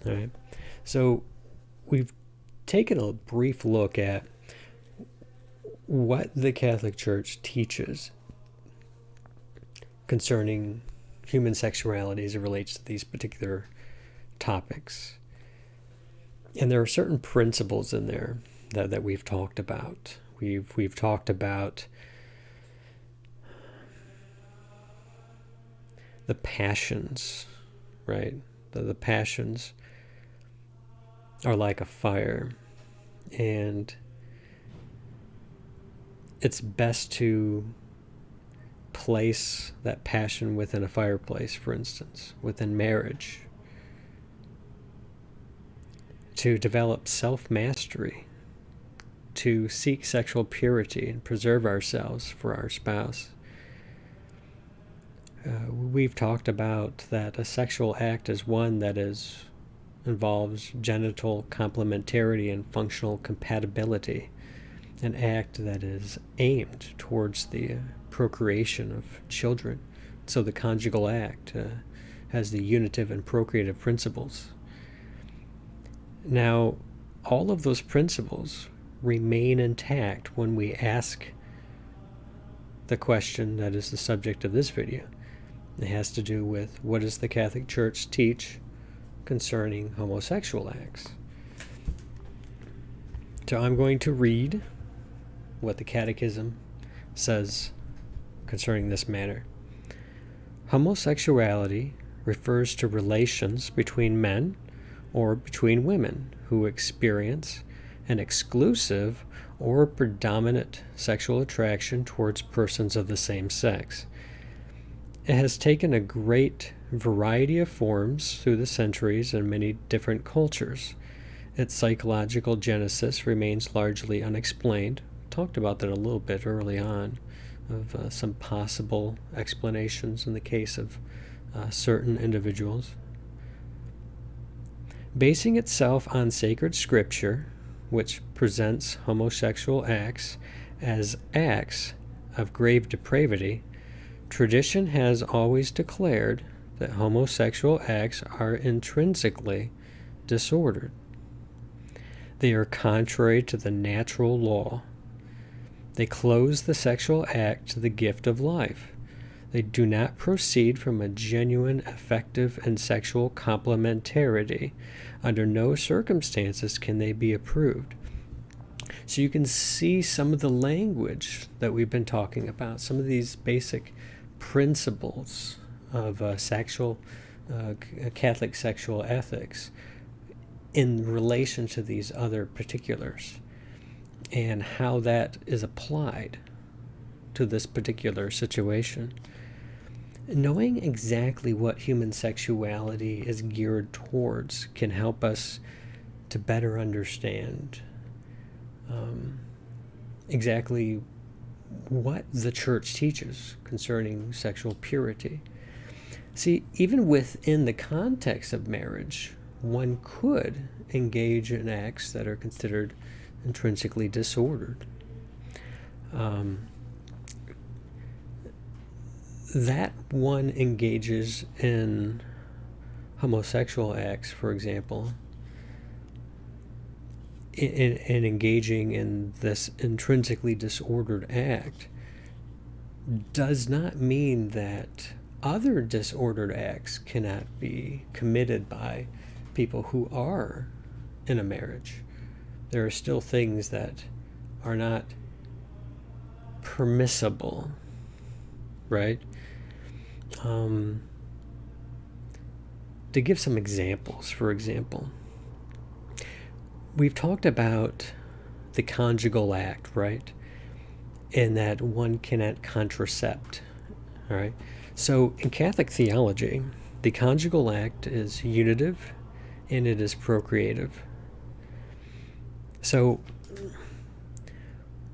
All right. So we've taken a brief look at what the Catholic Church teaches concerning human sexuality as it relates to these particular topics. And there are certain principles in there that we've talked about. We've talked about the passions, right? The passions are like a fire, and it's best to place that passion within a fireplace, for instance, within marriage, to develop self-mastery, to seek sexual purity and preserve ourselves for our spouse. We've talked about that a sexual act is one that involves genital complementarity and functional compatibility, an act that is aimed towards the procreation of children. So the conjugal act has the unitive and procreative principles. Now, all of those principles remain intact when we ask the question that is the subject of this video. It has to do with, what does the Catholic Church teach concerning homosexual acts? So I'm going to read what the Catechism says concerning this matter. Homosexuality refers to relations between men or between women who experience an exclusive or predominant sexual attraction towards persons of the same sex. It has taken a great variety of forms through the centuries and many different cultures. Its psychological genesis remains largely unexplained. We talked about that a little bit early on, of some possible explanations in the case of certain individuals. Basing itself on sacred scripture, which presents homosexual acts as acts of grave depravity, tradition has always declared that homosexual acts are intrinsically disordered. They are contrary to the natural law. They close the sexual act to the gift of life. They do not proceed from a genuine, effective, and sexual complementarity. Under no circumstances can they be approved. So you can see some of the language that we've been talking about, some of these basic principles of Catholic sexual ethics in relation to these other particulars, and how that is applied to this particular situation. Knowing exactly what human sexuality is geared towards can help us to better understand exactly what the church teaches concerning sexual purity. See, even within the context of marriage, one could engage in acts that are considered intrinsically disordered. That one engages in homosexual acts, for example, in engaging in this intrinsically disordered act, does not mean that other disordered acts cannot be committed by people who are in a marriage. There are still things that are not permissible right? To give some examples, for example, we've talked about the conjugal act, right? And that one cannot contracept, all right? So in Catholic theology, the conjugal act is unitive and it is procreative. So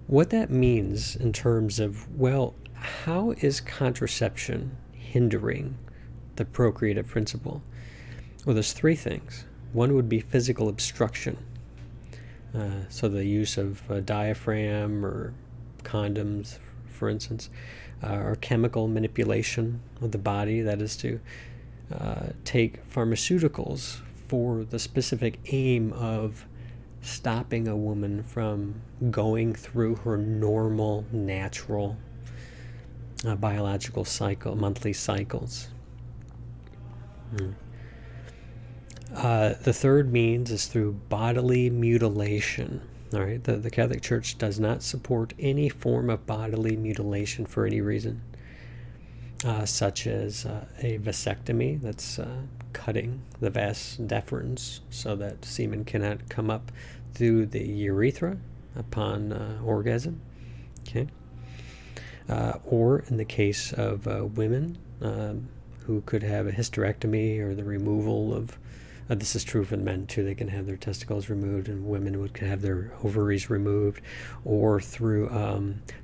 what that means in terms of, well, how is contraception hindering the procreative principle? Well, there's three things. One would be physical obstruction. So the use of a diaphragm or condoms, for instance, or chemical manipulation of the body, that is to take pharmaceuticals for the specific aim of stopping a woman from going through her normal, natural biological cycle, monthly cycles. The third means is through bodily mutilation. All right, the Catholic Church does not support any form of bodily mutilation for any reason, such as a vasectomy, that's cutting the vas deferens so that semen cannot come up through the urethra upon orgasm. Okay, or in the case of women who could have a hysterectomy or the removal of this is true for men too. They can have their testicles removed, and women could have their ovaries removed, or through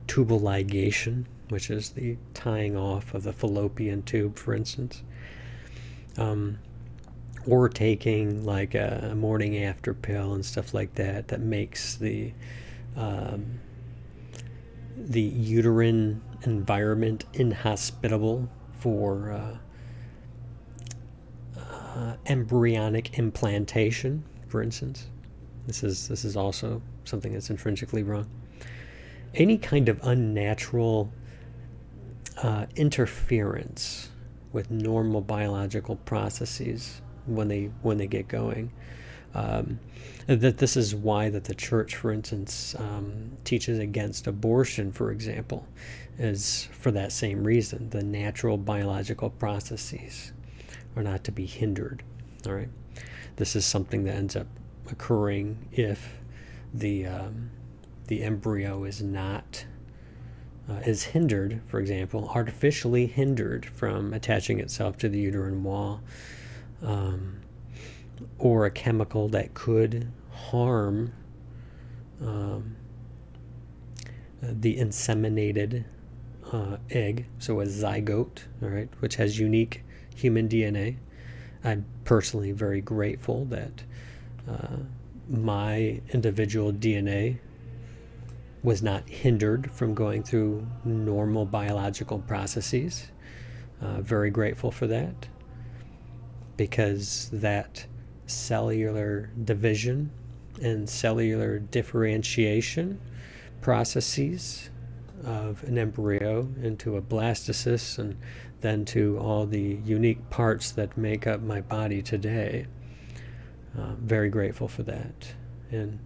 tubal ligation, which is the tying off of the fallopian tube, for instance, or taking like a morning after pill and stuff like that. That makes the uterine environment inhospitable for embryonic implantation, for instance. This is also something that's intrinsically wrong. Any kind of unnatural interference with normal biological processes when they get going. That this is why that the church, for instance, teaches against abortion, for example, is for that same reason. The natural biological processes are not to be hindered. All right, this is something that ends up occurring if the embryo is not is hindered, for example, artificially hindered from attaching itself to the uterine wall, or a chemical that could harm the inseminated egg, so a zygote, all right, which has unique human DNA. I'm personally very grateful that my individual DNA was not hindered from going through normal biological processes. Very grateful for that, because that cellular division and cellular differentiation processes of an embryo into a blastocyst and then to all the unique parts that make up my body today. Very grateful for that. And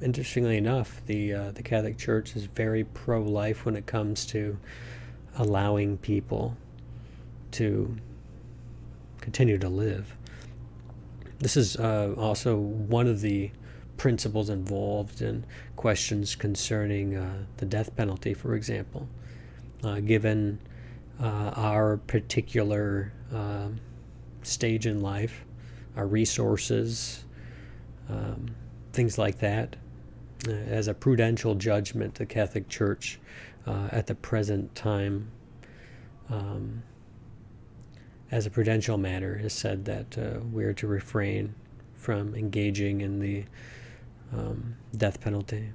interestingly enough, the Catholic Church is very pro-life when it comes to allowing people to continue to live. This is also one of the principles involved in questions concerning the death penalty, for example. Given our particular stage in life, our resources, things like that, as a prudential judgment, the Catholic Church at the present time, as a prudential matter, has said that we are to refrain from engaging in the death penalty.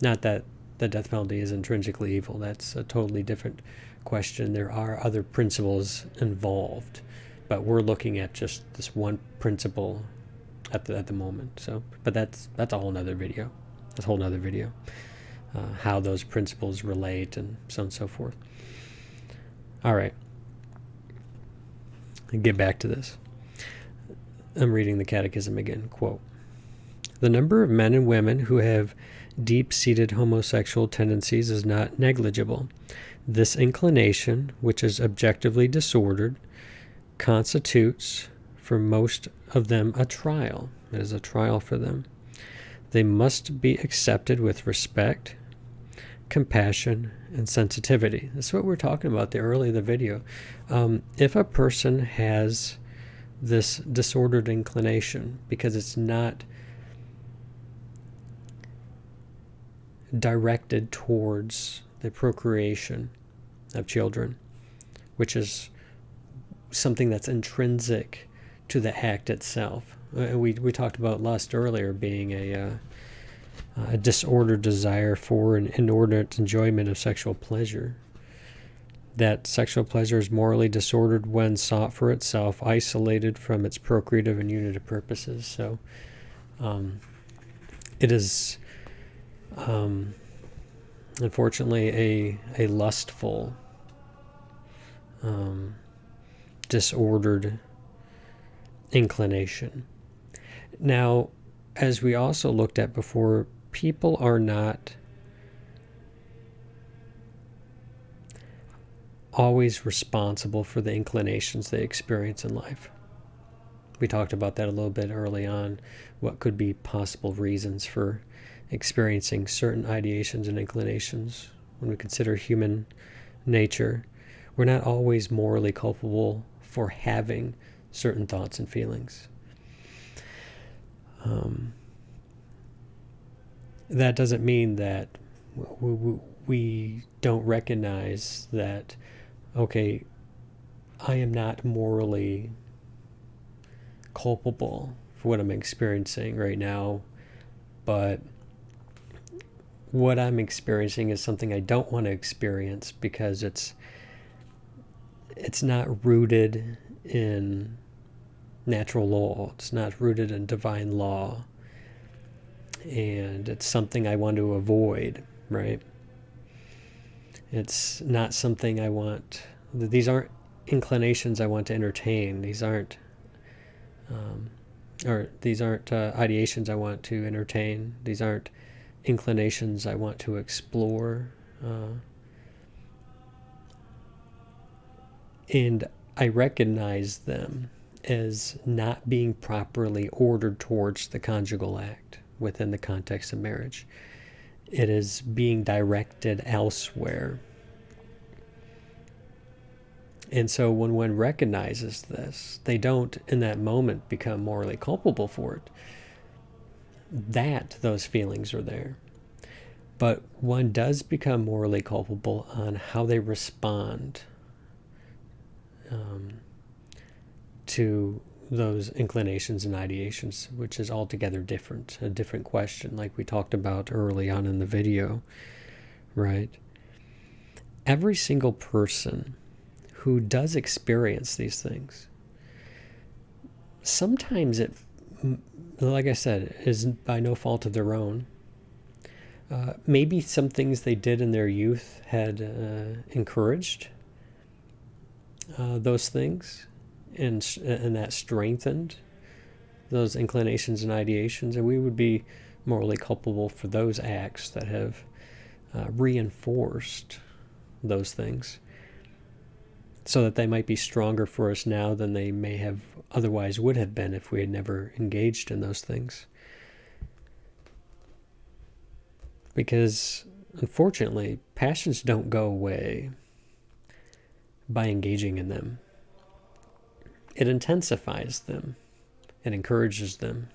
Not that the death penalty is intrinsically evil. That's a totally different question. There are other principles involved, but we're looking at just this one principle at the moment. So, but that's a whole nother video. That's a whole nother video. How those principles relate and so on and so forth. All right. Get back to this. I'm reading the Catechism again. Quote, The number of men and women who have deep-seated homosexual tendencies is not negligible. This inclination, which is objectively disordered, constitutes for most of them a trial. It is a trial for them. They must be accepted with respect, compassion, and sensitivity. That's what we're talking about early in the video. If a person has this disordered inclination because it's not directed towards the procreation of children, which is something that's intrinsic to the act itself. We talked about lust earlier being a disordered desire for an inordinate enjoyment of sexual pleasure. That sexual pleasure is morally disordered when sought for itself, isolated from its procreative and unitive purposes. So it is unfortunately a lustful, disordered inclination. Now, as we also looked at before, people are not always responsible for the inclinations they experience in life. We talked about that a little bit early on, what could be possible reasons for experiencing certain ideations and inclinations. When we consider human nature, we're not always morally culpable for having certain thoughts and feelings. That doesn't mean that we don't recognize that, okay, I am not morally culpable for what I'm experiencing right now, but what I'm experiencing is something I don't want to experience because it's not rooted in natural law. It's not rooted in divine law. And it's something I want to avoid, right? It's not something I want. These aren't inclinations I want to entertain. These aren't ideations I want to entertain. These aren't inclinations I want to explore. And I recognize them as not being properly ordered towards the conjugal act within the context of marriage. It is being directed elsewhere. And so when one recognizes this, they don't in that moment become morally culpable for it. Those feelings are there. But one does become morally culpable on how they respond to those inclinations and ideations, which is altogether different, a different question, like we talked about early on in the video, right? Every single person who does experience these things, sometimes it, like I said, is by no fault of their own. Maybe some things they did in their youth had encouraged those things, and that strengthened those inclinations and ideations, and we would be morally culpable for those acts that have reinforced those things, so that they might be stronger for us now than they may have otherwise would have been if we had never engaged in those things. Because, unfortunately, passions don't go away by engaging in them. It intensifies them. It encourages them.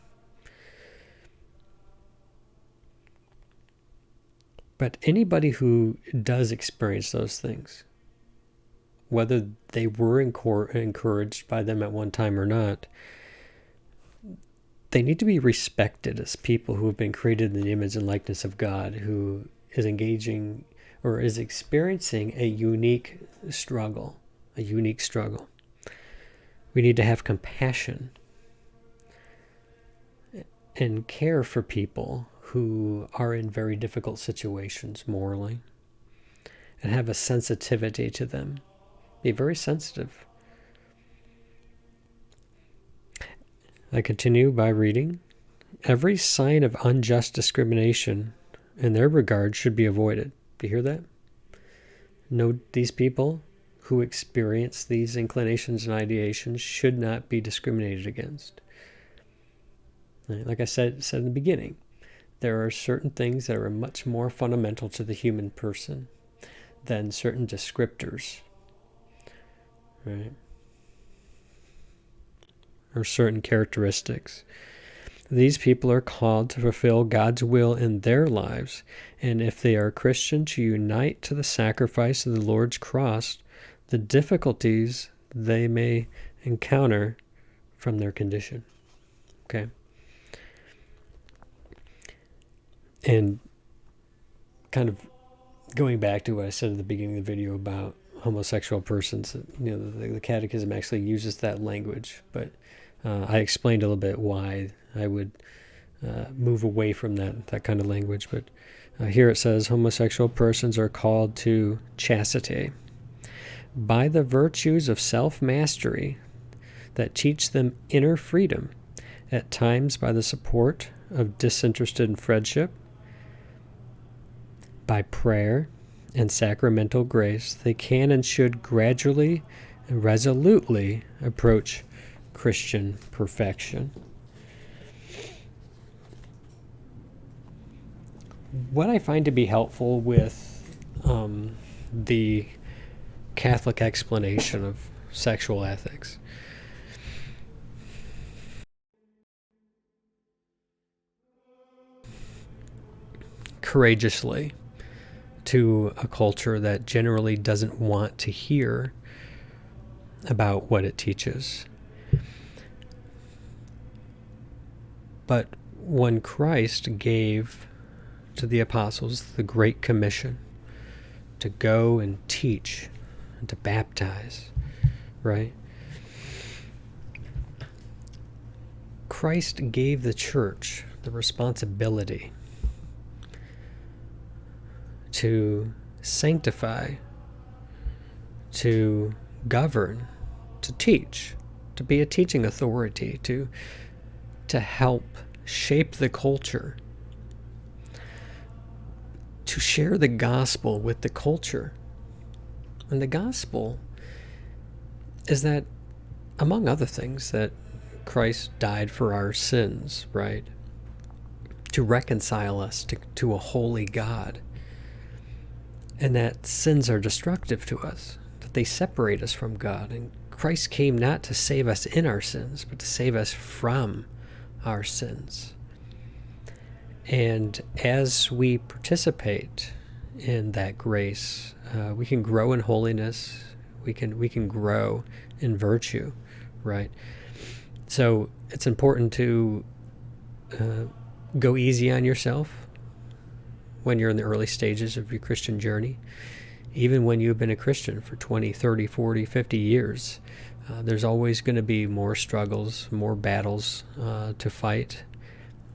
But anybody who does experience those things, whether they were encouraged by them at one time or not, they need to be respected as people who have been created in the image and likeness of God, who is engaging or is experiencing a unique struggle. We need to have compassion and care for people who are in very difficult situations morally, and have a sensitivity to them. Be very sensitive. I continue by reading Every sign of unjust discrimination in their regard should be avoided. Do you hear that? No, these people who experience these inclinations and ideations should not be discriminated against. Like I said in the beginning, there are certain things that are much more fundamental to the human person than certain descriptors, right? Or certain characteristics. These people are called to fulfill God's will in their lives, and if they are Christian, to unite to the sacrifice of the Lord's cross the difficulties they may encounter from their condition. Okay? And kind of going back to what I said at the beginning of the video about homosexual persons, the Catechism actually uses that language, but I explained a little bit why I would move away from that kind of language. But here it says, homosexual persons are called to chastity by the virtues of self-mastery that teach them inner freedom, at times by the support of disinterested friendship, by prayer and sacramental grace, they can and should gradually and resolutely approach Christian perfection. What I find to be helpful with the Catholic explanation of sexual ethics courageously to a culture that generally doesn't want to hear about what it teaches. But when Christ gave to the apostles the Great Commission to go and teach and to baptize, right? Christ gave the church the responsibility to sanctify, to govern, to teach, to be a teaching authority, to help shape the culture, to share the gospel with the culture. And the gospel is that, among other things, that Christ died for our sins, right? To reconcile us to a holy God. And that sins are destructive to us, that they separate us from God. And Christ came not to save us in our sins, but to save us from our sins. And as we participate in that grace, we can grow in holiness. We can grow in virtue, right? So it's important to go easy on yourself when you're in the early stages of your Christian journey. Even when you've been a Christian for 20, 30, 40, 50 years, there's always going to be more struggles, more battles to fight.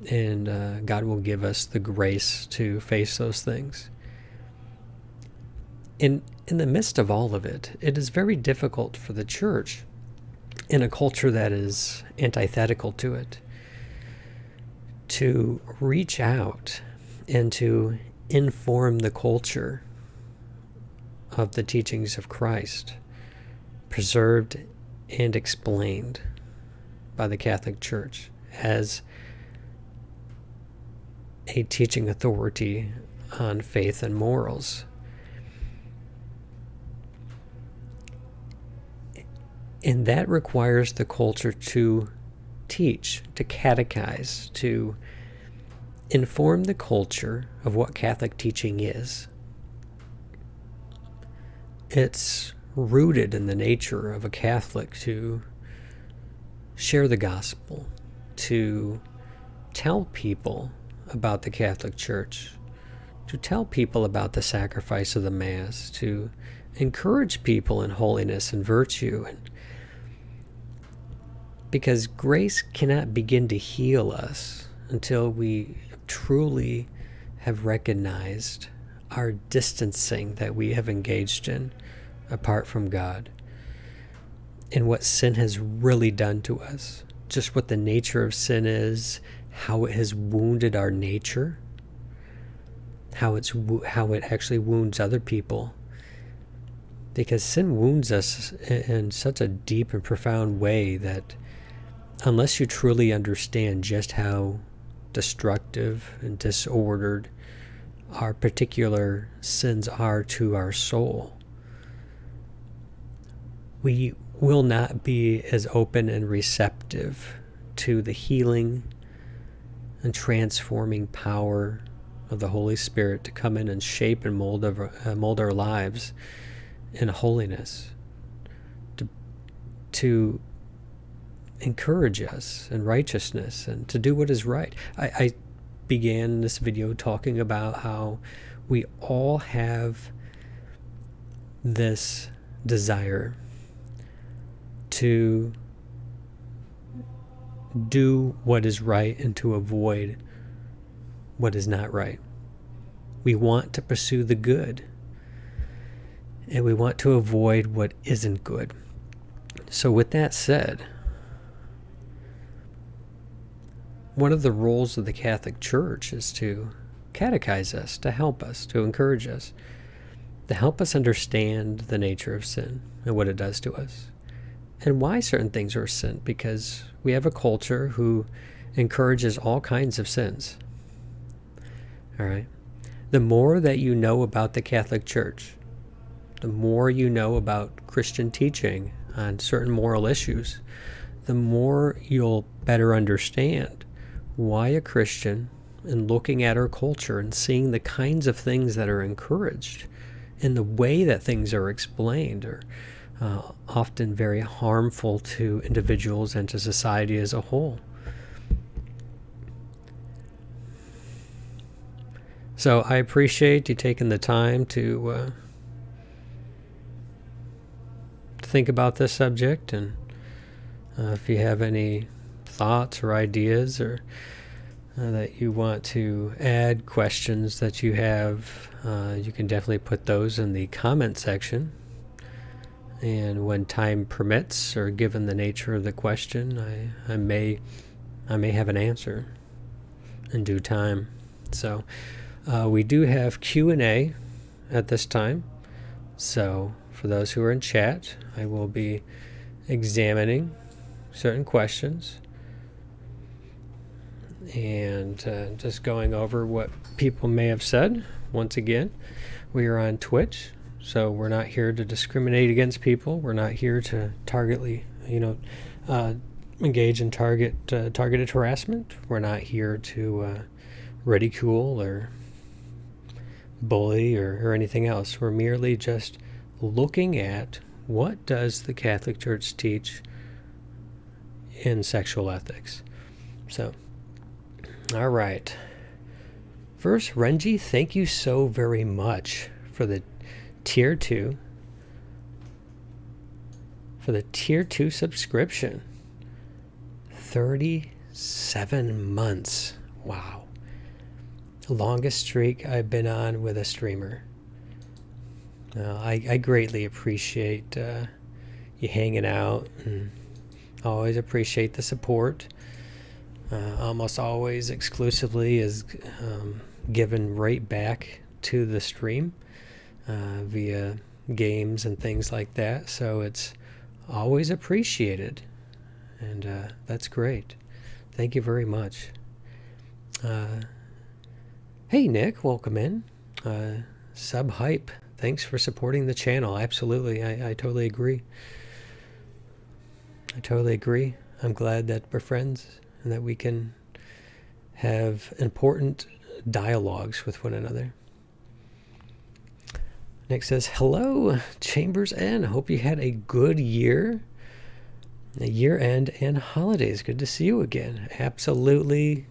And God will give us the grace to face those things. In the midst of all of it, it is very difficult for the church, in a culture that is antithetical to it, to reach out and to inform the culture of the teachings of Christ, preserved and explained by the Catholic Church as a teaching authority on faith and morals. And that requires the culture to teach, to catechize, to inform the culture of what Catholic teaching is. It's rooted in the nature of a Catholic to share the gospel, to tell people about the Catholic Church, to tell people about the sacrifice of the Mass, to encourage people in holiness and virtue. Because grace cannot begin to heal us until we truly have recognized our distancing that we have engaged in apart from God, and what sin has really done to us, just what the nature of sin is, how it has wounded our nature, how it actually wounds other people. Because sin wounds us in such a deep and profound way that unless you truly understand just how destructive and disordered our particular sins are to our soul, we will not be as open and receptive to the healing and transforming power of the Holy Spirit to come in and shape and mold our lives in holiness, to encourage us in righteousness and to do what is right. I began this video talking about how we all have this desire to do what is right and to avoid what is not right. We want to pursue the good, and we want to avoid what isn't good. So with that said, one of the roles of the Catholic Church is to catechize us, to help us, to encourage us, to help us understand the nature of sin and what it does to us, and why certain things are sin, because we have a culture who encourages all kinds of sins. All right? The more that you know about the Catholic Church, the more you know about Christian teaching on certain moral issues, the more you'll better understand why a Christian, in looking at our culture and seeing the kinds of things that are encouraged and the way that things are explained, are often very harmful to individuals and to society as a whole. So I appreciate you taking the time to think about this subject, and if you have any thoughts or ideas or that you want to add, questions that you have, you can definitely put those in the comment section. And when time permits, or given the nature of the question, I may have an answer in due time. So we do have Q&A at this time. So for those who are in chat, I will be examining certain questions and just going over what people may have said. Once again, we are on Twitch, so we're not here to discriminate against people. We're not here to engage in targeted harassment. We're not here to ridicule or bully or anything else. We're merely just looking at what does the Catholic Church teach in sexual ethics. So, all right. First, Renji, thank you so very much for the Tier 2. For the Tier 2 subscription. 37 months. Wow. Longest streak I've been on with a streamer. I greatly appreciate you hanging out, and always appreciate the support. Almost always exclusively is given right back to the stream via games and things like that. So it's always appreciated, and that's great. Thank you very much. Hey Nick, welcome in. Sub Hype, thanks for supporting the channel. Absolutely, I totally agree. I'm glad that we're friends and that we can have important dialogues with one another. Nick says, hello, Chambers N. Hope you had a good year. A year-end and holidays. Good to see you again. Absolutely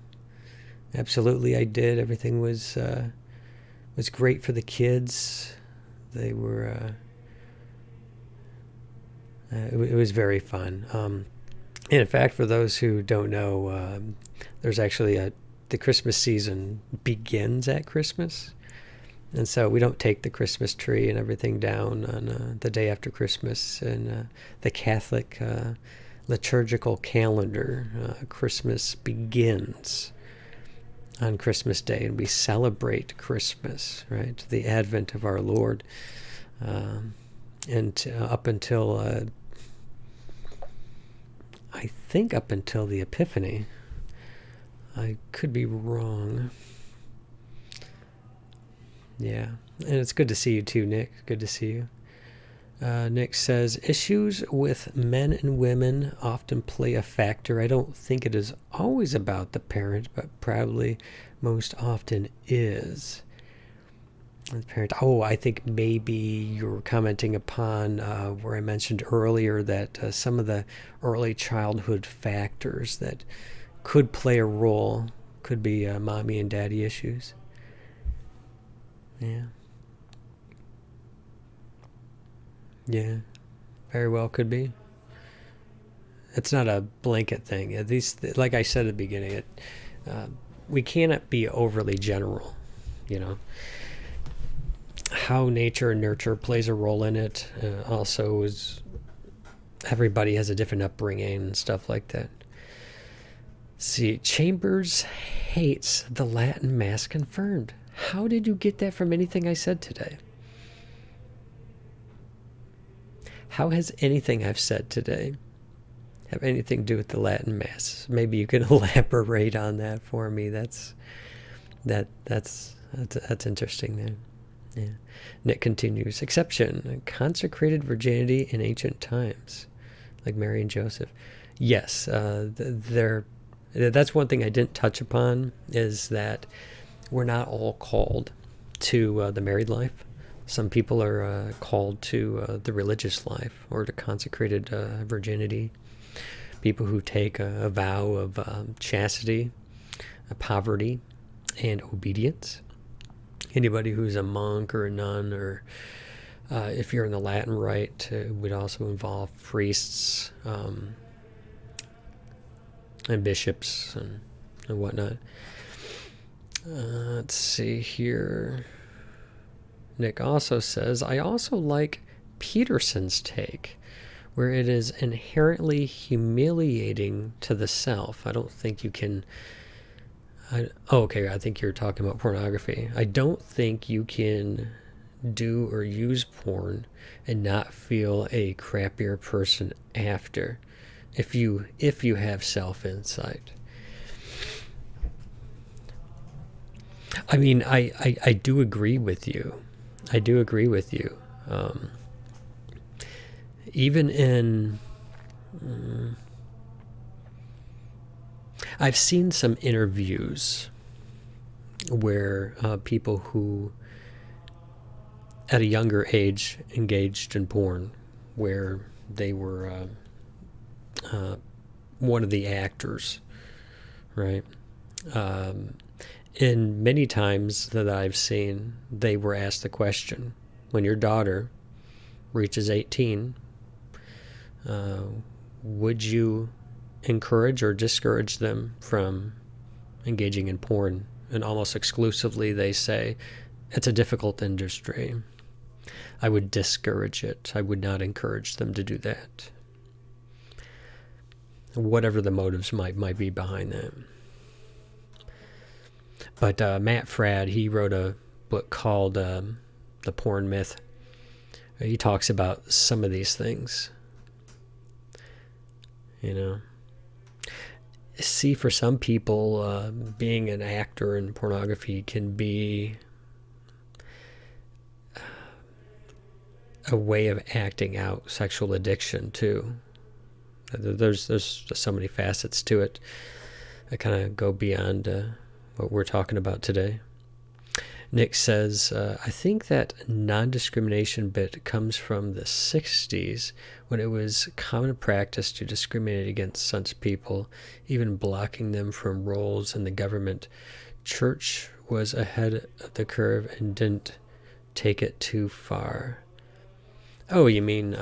I did. Everything was great for the kids. They were it was very fun. And in fact, for those who don't know, there's actually the Christmas season begins at Christmas. And so we don't take the Christmas tree and everything down on the day after Christmas in the Catholic liturgical calendar. Christmas begins on Christmas Day, and we celebrate Christmas, right? The advent of our Lord. And up until, I think up until the Epiphany. I could be wrong. Yeah. And it's good to see you too, Nick. Good to see you. Nick says, issues with men and women often play a factor. I don't think it is always about the parent, but probably most often is. The parent. Oh, I think maybe you were commenting upon where I mentioned earlier that some of the early childhood factors that could play a role could be mommy and daddy issues. Yeah. Yeah, very well could be. It's not a blanket thing. At least, like I said at the beginning, we cannot be overly general. How nature and nurture plays a role in it. Also, is everybody has a different upbringing and stuff like that. See, Chambers hates the Latin Mass confirmed. How did you get that from anything I said today? How has anything I've said today have anything to do with the Latin Mass? Maybe you can elaborate on that for me. That's interesting there. Yeah. Nick continues. Exception: consecrated virginity in ancient times, like Mary and Joseph. Yes, that's one thing I didn't touch upon, is that we're not all called to the married life. Some people are called to the religious life or to consecrated virginity. People who take a vow of chastity, poverty, and obedience. Anybody who's a monk or a nun, or if you're in the Latin rite, it would also involve priests and bishops and whatnot. Let's see here. Nick also says, I also like Peterson's take, where it is inherently humiliating to the self. I don't think you can... okay, I think you're talking about pornography. I don't think you can do or use porn and not feel a crappier person after, if you have self-insight. I mean, I do agree with you. I do agree with you. Even in... I've seen some interviews where people who, at a younger age, engaged in porn, where they were one of the actors, right? And many times that I've seen, they were asked the question, when your daughter reaches 18, would you encourage or discourage them from engaging in porn? And almost exclusively they say, it's a difficult industry. I would discourage it. I would not encourage them to do that. Whatever the motives might be behind that. But Matt Fradd, he wrote a book called The Porn Myth. He talks about some of these things. See, for some people, being an actor in pornography can be a way of acting out sexual addiction too. There's so many facets to it that kind of go beyond what we're talking about today. Nick says, I think that non-discrimination bit comes from the 60s, when it was common practice to discriminate against such people, even blocking them from roles in the government. Church was ahead of the curve and didn't take it too far. Oh, you mean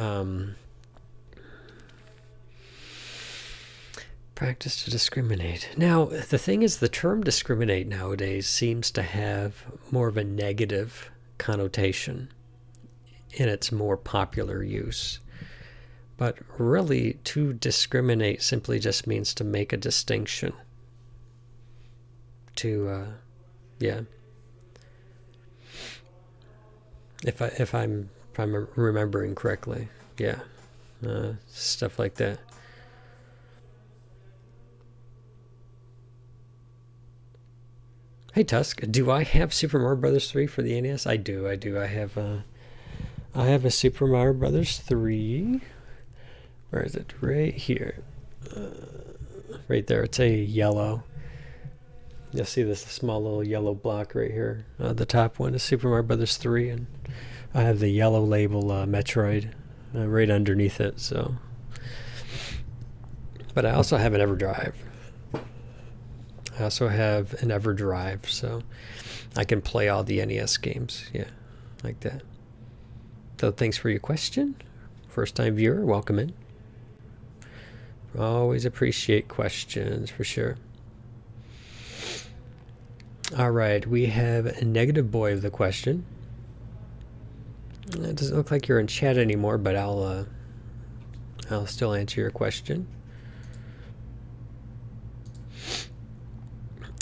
practice to discriminate. Now, the thing is, the term discriminate nowadays seems to have more of a negative connotation in its more popular use. But really, to discriminate simply just means to make a distinction. Yeah. If I'm remembering correctly, yeah, stuff like that. Hey Tusk, do I have Super Mario Brothers 3 for the NES? I do. I have a Super Mario Brothers 3. Where is it? Right here. Right there. It's a yellow. You'll see this small little yellow block right here. The top one is Super Mario Brothers 3, and I have the yellow label Metroid right underneath it. So, but I also have an EverDrive. So I can play all the NES games. Yeah, like that. So thanks for your question. First time viewer, welcome in. Always appreciate questions for sure. All right, we have a negative boy of the question. It doesn't look like you're in chat anymore, but I'll still answer your question.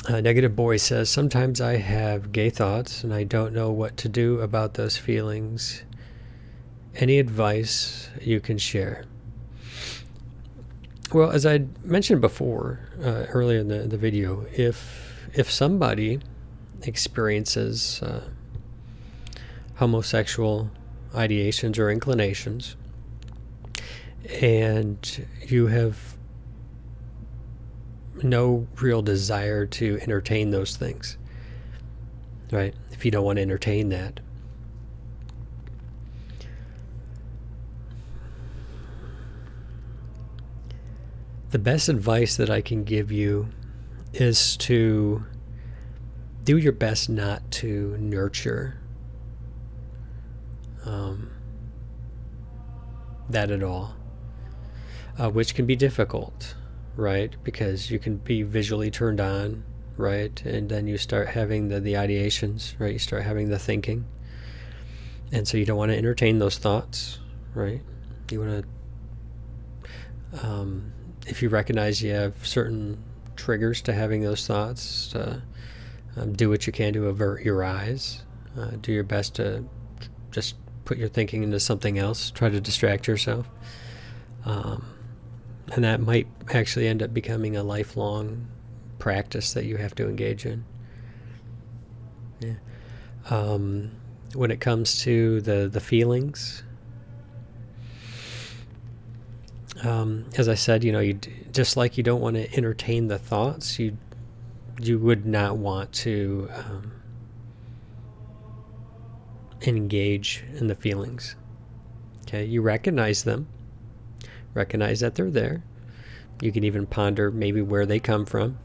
Negative boy says, sometimes I have gay thoughts and I don't know what to do about those feelings. Any advice you can share? Well, as I mentioned before, earlier in the video, if somebody experiences homosexual ideations or inclinations, and you have no real desire to entertain those things, right? If you don't want to entertain that, the best advice that I can give you is to do your best not to nurture that at all, which can be difficult, right? Because you can be visually turned on, right? And then you start having the ideations, right? You start having the thinking. And so you don't want to entertain those thoughts, right? You want to, if you recognize you have certain triggers to having those thoughts, do what you can to avert your eyes. Do your best to just put your thinking into something else. Try to distract yourself. And that might actually end up becoming a lifelong practice that you have to engage in. Yeah. When it comes to the feelings, as I said, you just like you don't want to entertain the thoughts, you would not want to engage in the feelings. Okay, you recognize them, recognize that they're there. You can even ponder maybe where they come from,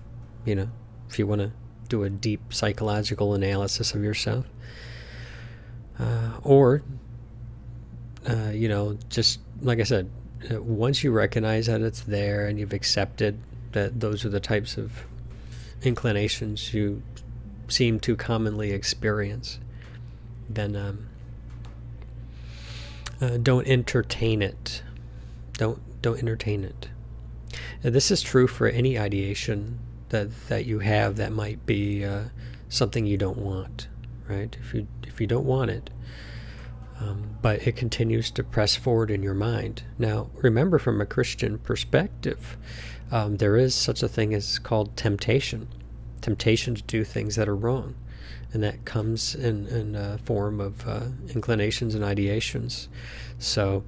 if you want to do a deep psychological analysis of yourself. Or just like I said, once you recognize that it's there and you've accepted that those are the types of inclinations you seem to commonly experience, then don't entertain it. Don't entertain it. And this is true for any ideation that you have that might be something you don't want, right? If you don't want it, but it continues to press forward in your mind. Now, remember, from a Christian perspective, there is such a thing as called temptation to do things that are wrong, and that comes in a form of inclinations and ideations. So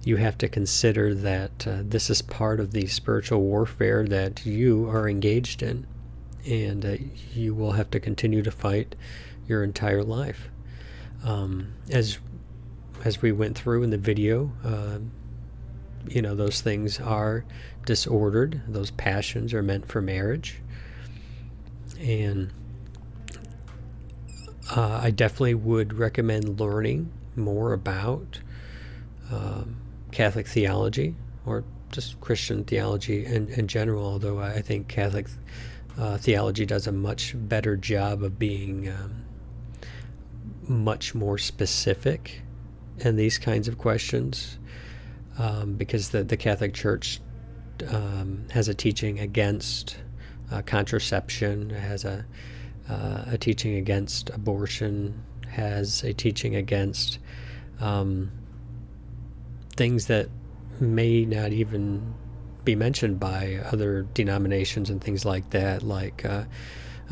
you have to consider that this is part of the spiritual warfare that you are engaged in, and you will have to continue to fight your entire life. As we went through in the video, those things are disordered. Those passions are meant for marriage. And I definitely would recommend learning more about Catholic theology, or just Christian theology in general, although I think Catholic theology does a much better job of being much more specific in these kinds of questions. because the Catholic Church has a teaching against contraception, has a teaching against abortion, has a teaching against things that may not even be mentioned by other denominations and things like that, like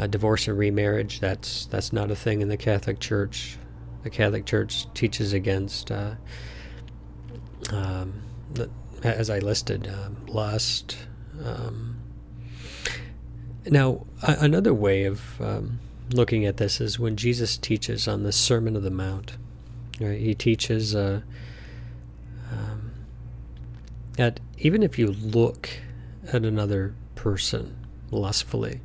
divorce and remarriage. That's not a thing in the Catholic Church. The Catholic Church teaches against, as I listed, lust. Now, another way of looking at this is when Jesus teaches on the Sermon of the Mount. Right? He teaches that even if you look at another person lustfully,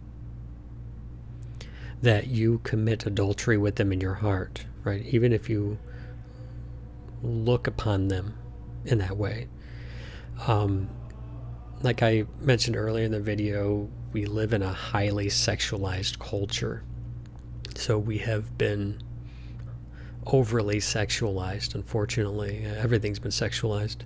that you commit adultery with them in your heart, right? Even if you look upon them in that way. Like I mentioned earlier in the video, we live in a highly sexualized culture. So we have been overly sexualized, unfortunately. Everything's been sexualized.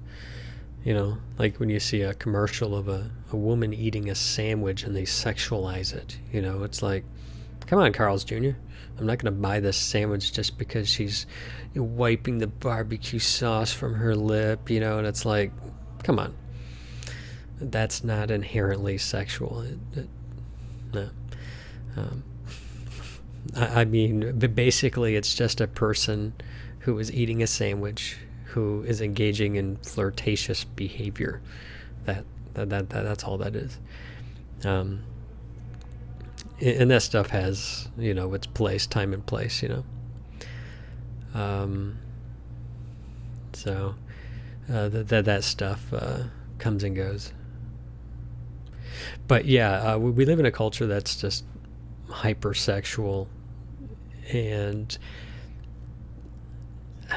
You know, like when you see a commercial of a woman eating a sandwich and they sexualize it. You know, it's like, come on, Carl's Jr. I'm not going to buy this sandwich just because she's wiping the barbecue sauce from her lip, you know, and it's like, come on. That's not inherently sexual. No. I mean, basically, it's just a person who is eating a sandwich who is engaging in flirtatious behavior. That's all that is. And that stuff has, you know, its place, time and place, you know. So that stuff comes and goes. But yeah, we live in a culture that's just hypersexual, and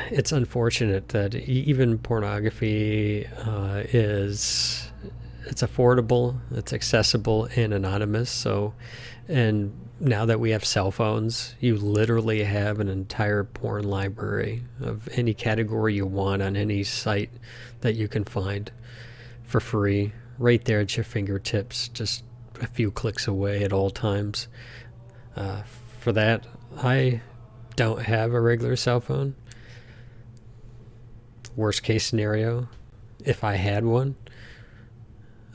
it's unfortunate that even pornography it's affordable, it's accessible, and anonymous. So, and now that we have cell phones, you literally have an entire porn library of any category you want on any site that you can find for free, right there at your fingertips, just a few clicks away at all times. For that, I don't have a regular cell phone. Worst case scenario, if I had one,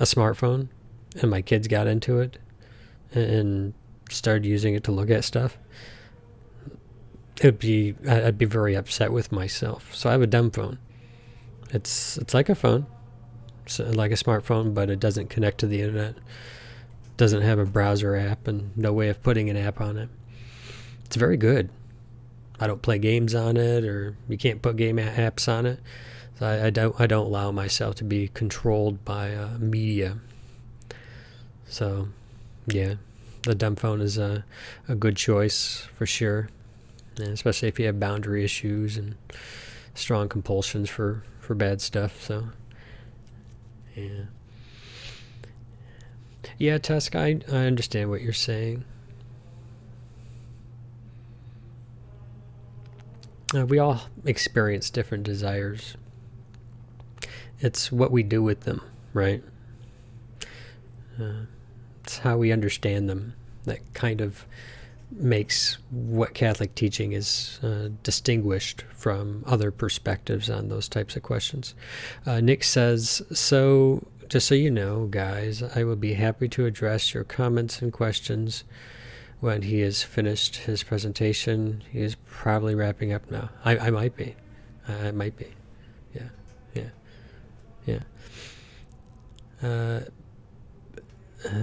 a smartphone, and my kids got into it and started using it to look at stuff, I'd be very upset with myself. So I have a dumb phone. It's like a phone, so like a smartphone, but it doesn't connect to the internet. Doesn't have a browser app and no way of putting an app on it. It's very good. I don't play games on it, or you can't put game apps on it. So I don't allow myself to be controlled by media. So yeah, the dumb phone is a good choice for sure, and especially if you have boundary issues and strong compulsions for bad stuff. So yeah, Tusk, I understand what you're saying. We all experience different desires. It's what we do with them, right? It's how we understand them that kind of makes what Catholic teaching is distinguished from other perspectives on those types of questions. Nick says, so just so you know, guys, I will be happy to address your comments and questions when he has finished his presentation. He is probably wrapping up now. I might be. I might be. Yeah.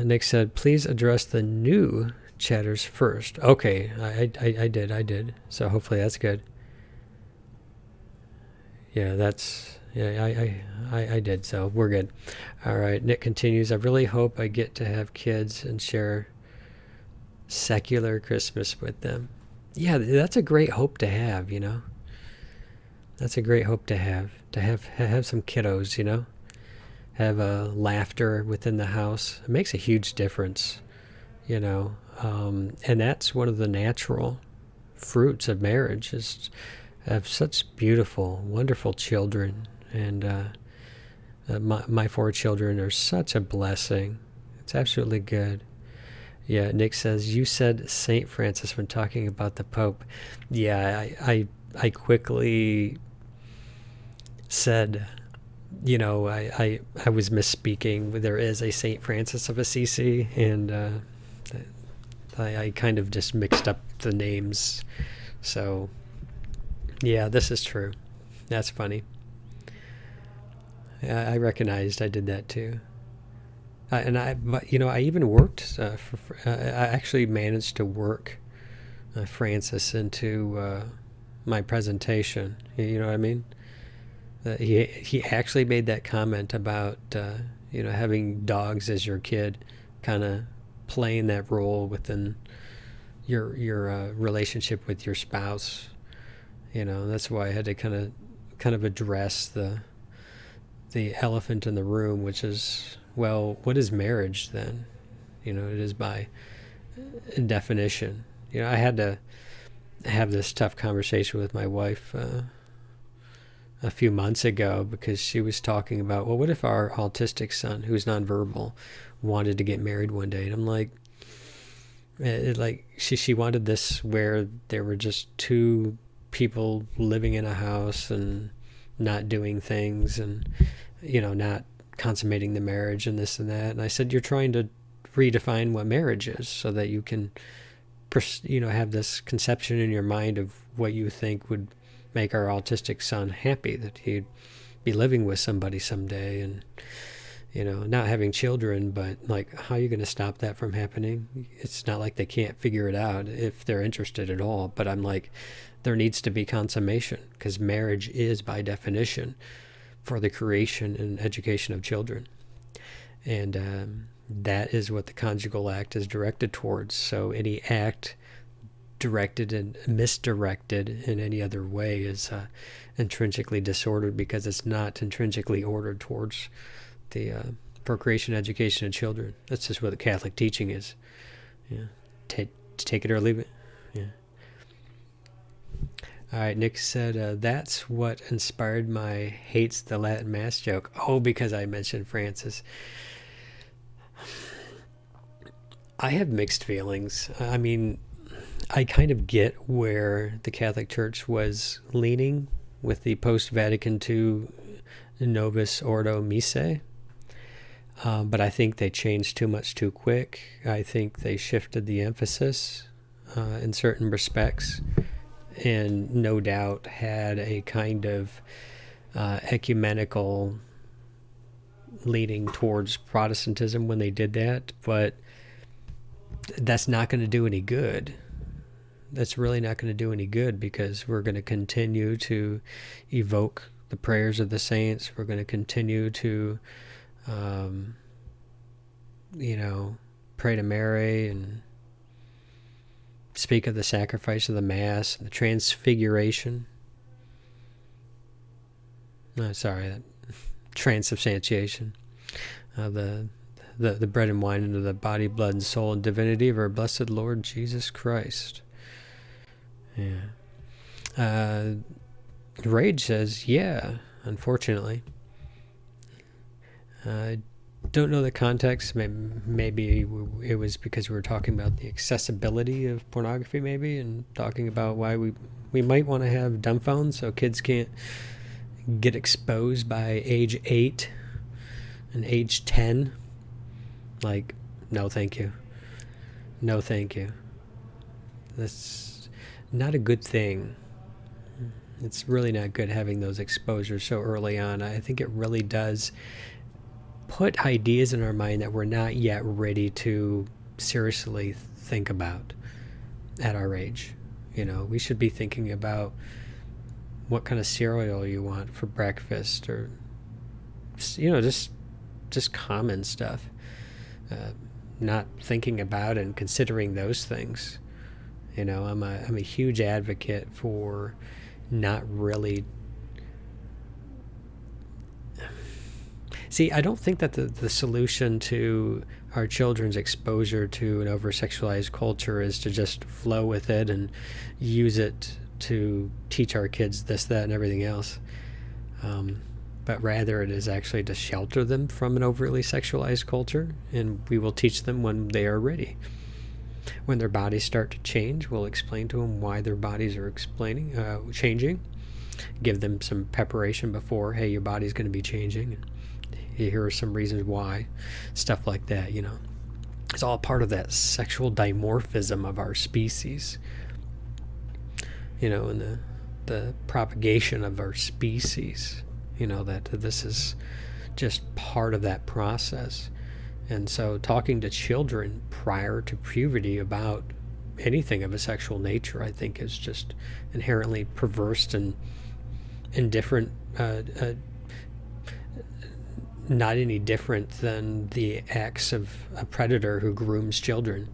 Nick said, please address the new chatters first. Okay, I did. So hopefully that's good. Yeah, I did. So we're good. All right. Nick continues, I really hope I get to have kids and share secular Christmas with them. Yeah, that's a great hope to have, you know. That's a great hope to have some kiddos, you know. Have laughter within the house. It makes a huge difference, you know. And that's one of the natural fruits of marriage, is have such beautiful, wonderful children. And My four children are such a blessing. It's absolutely good. Yeah, Nick says, you said St. Francis when talking about the Pope. Yeah, I quickly said, I was misspeaking. There is a St. Francis of Assisi, and I kind of just mixed up the names. So, yeah, this is true. That's funny. I recognized I did that too. But I even worked. I actually managed to work Francis into my presentation. You know what I mean? He actually made that comment about having dogs as your kid, kind of playing that role within your relationship with your spouse. That's why I had to kind of address the elephant in the room, which is, well, what is marriage then? It is by definition. I had to have this tough conversation with my wife a few months ago, because she was talking about, well, what if our autistic son, who's nonverbal, wanted to get married one day? And I'm like, she wanted this where there were just two people living in a house and not doing things, and not consummating the marriage, and this and that. And I said, you're trying to redefine what marriage is so that you can have this conception in your mind of what you think would make our autistic son happy, that he'd be living with somebody someday, and not having children. But like, how are you going to stop that from happening? It's not like they can't figure it out if they're interested at all. But I'm like, there needs to be consummation, because marriage is by definition for the creation and education of children. And that is what the conjugal act is directed towards. So any act directed and misdirected in any other way is intrinsically disordered, because it's not intrinsically ordered towards the procreation, education of children. That's just what the Catholic teaching is. Yeah, take it or leave it. Yeah. All right, Nick said, that's what inspired my hates the Latin Mass joke. Oh, because I mentioned Francis. I have mixed feelings. I mean, I kind of get where the Catholic Church was leaning with the post-Vatican II Novus Ordo Missae. But I think they changed too much too quick. I think they shifted the emphasis in certain respects, and no doubt had a kind of ecumenical leaning towards Protestantism when they did that. But that's not going to do any good. That's really not going to do any good, because we're going to continue to evoke the prayers of the saints. We're going to continue to pray to Mary and speak of the sacrifice of the Mass and the transfiguration. Transubstantiation. The bread and wine into the body, blood, and soul and divinity of our blessed Lord Jesus Christ. Yeah. Rage says, yeah, unfortunately. Don't know the context. Maybe it was because we were talking about the accessibility of pornography, maybe, and talking about why we might want to have dumb phones so kids can't get exposed by age 8 and age 10. Like, no thank you. No thank you. That's not a good thing. It's really not good having those exposures so early on. I think it really does put ideas in our mind that we're not yet ready to seriously think about at our age. We should be thinking about what kind of cereal you want for breakfast, or just common stuff. Not thinking about and considering those things. I'm a huge advocate for not really. See, I don't think that the solution to our children's exposure to an over-sexualized culture is to just flow with it and use it to teach our kids this, that, and everything else. but rather it is actually to shelter them from an overtly sexualized culture, and we will teach them when they are ready. When their bodies start to change, we'll explain to them why their bodies are changing. Give them some preparation before, hey, your body's going to be changing. Here are some reasons why. Stuff like that, It's all part of that sexual dimorphism of our species. And the propagation of our species. That this is just part of that process. And so talking to children prior to puberty about anything of a sexual nature, I think, is just inherently perverse and indifferent, not any different than the acts of a predator who grooms children.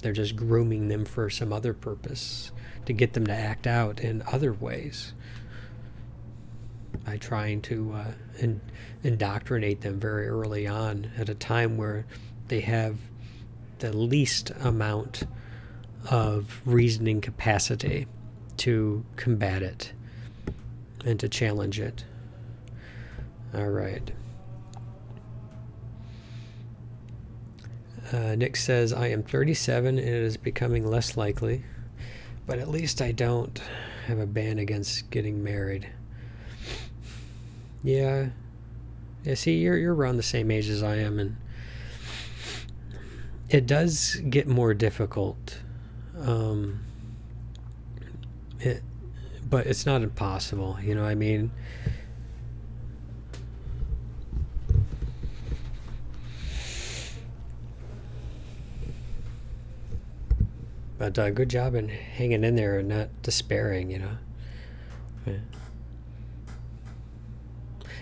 They're just grooming them for some other purpose, to get them to act out in other ways by trying to indoctrinate them very early on at a time where they have the least amount of reasoning capacity to combat it and to challenge it. All right. Nick says, I am 37 and it is becoming less likely, but at least I don't have a ban against getting married. Yeah, see, you're around the same age as I am, and it does get more difficult. But it's not impossible, I mean. But good job in hanging in there and not despairing, Yeah.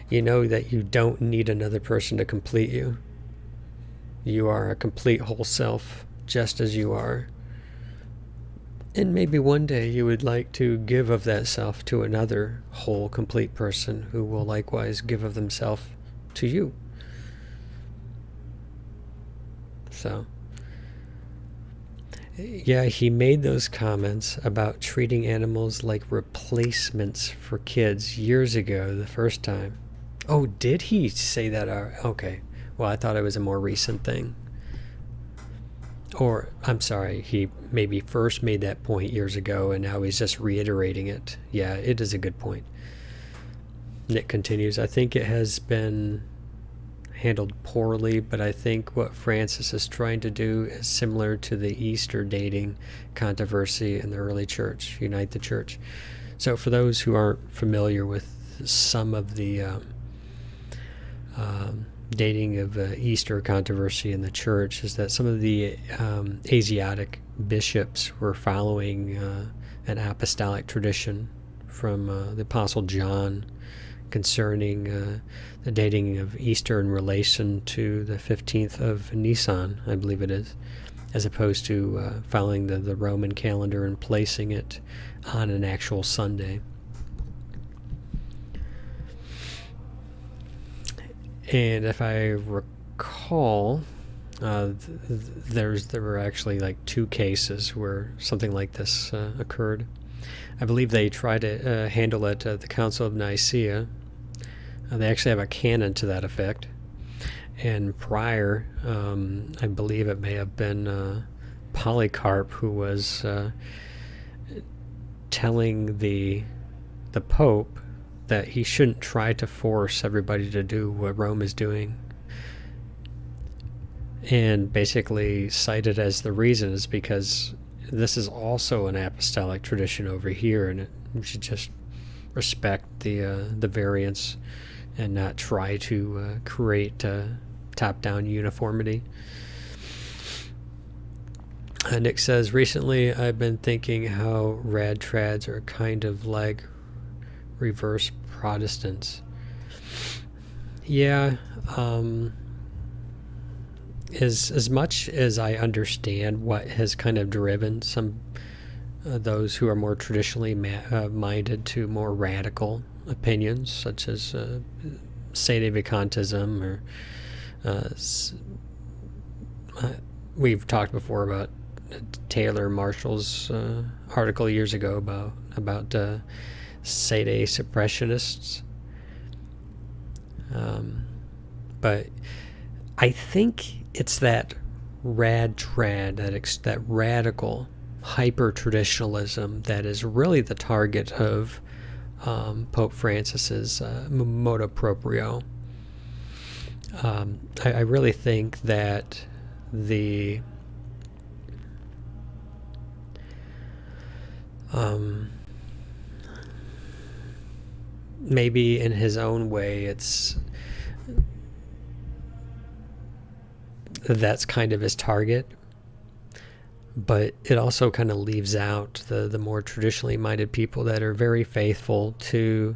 You know that you don't need another person to complete you. You are a complete whole self, just as you are. And maybe one day you would like to give of that self to another whole, complete person who will likewise give of themselves to you. So, yeah, he made those comments about treating animals like replacements for kids years ago, the first time. Oh, did he say that? Okay. Well, I thought it was a more recent thing. Or, I'm sorry, he maybe first made that point years ago and now he's just reiterating it. Yeah, it is a good point. Nick continues, I think it has been handled poorly, but I think what Francis is trying to do is similar to the Easter dating controversy in the early church, unite the church. So for those who aren't familiar with some of the dating of Easter controversy in the church, is that some of the Asiatic bishops were following an apostolic tradition from the Apostle John concerning the dating of Easter in relation to the 15th of Nisan, I believe it is, as opposed to following the Roman calendar and placing it on an actual Sunday. And if I recall, there were actually like 2 cases where something like this occurred. I believe they tried to handle it at the Council of Nicaea. They actually have a canon to that effect. And prior, I believe it may have been Polycarp who was telling the Pope that he shouldn't try to force everybody to do what Rome is doing. And basically cited as the reason is because this is also an apostolic tradition over here, and we should just respect the variance and not try to create top-down uniformity. Nick says, recently I've been thinking how rad trads are kind of like reverse Protestants. Yeah, as much as I understand what has kind of driven some those who are more traditionally minded to more radical opinions, such as sedevacantism, or we've talked before about Taylor Marshall's article years ago about sede suppressionists. But I think it's that that radical hyper traditionalism that is really the target of Pope Francis's motu proprio. I really think that the maybe in his own way, that's kind of his target, but it also kind of leaves out the more traditionally minded people that are very faithful to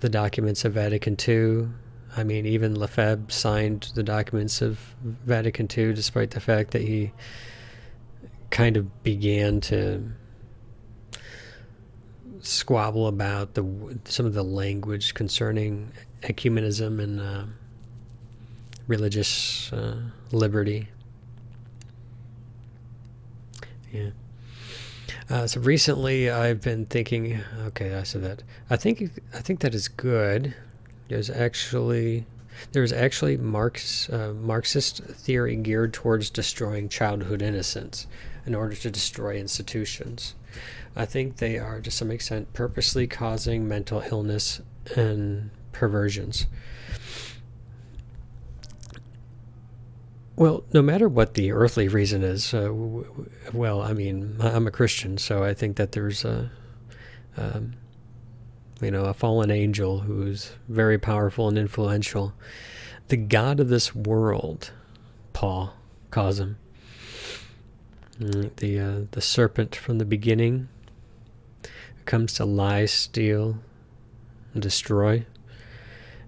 the documents of Vatican II. I mean, even Lefebvre signed the documents of Vatican II, despite the fact that he kind of began to squabble about some of the language concerning ecumenism and religious liberty. Yeah. So recently, I've been thinking. Okay, I said that. I think that is good. There's actually Marxist theory geared towards destroying childhood innocence in order to destroy institutions. I think they are, to some extent, purposely causing mental illness and perversions. Well, no matter what the earthly reason is, well, I mean, I'm a Christian, so I think that there's um, a fallen angel who's very powerful and influential. The God of this world, Paul calls him. The serpent from the beginning, who comes to lie, steal, and destroy.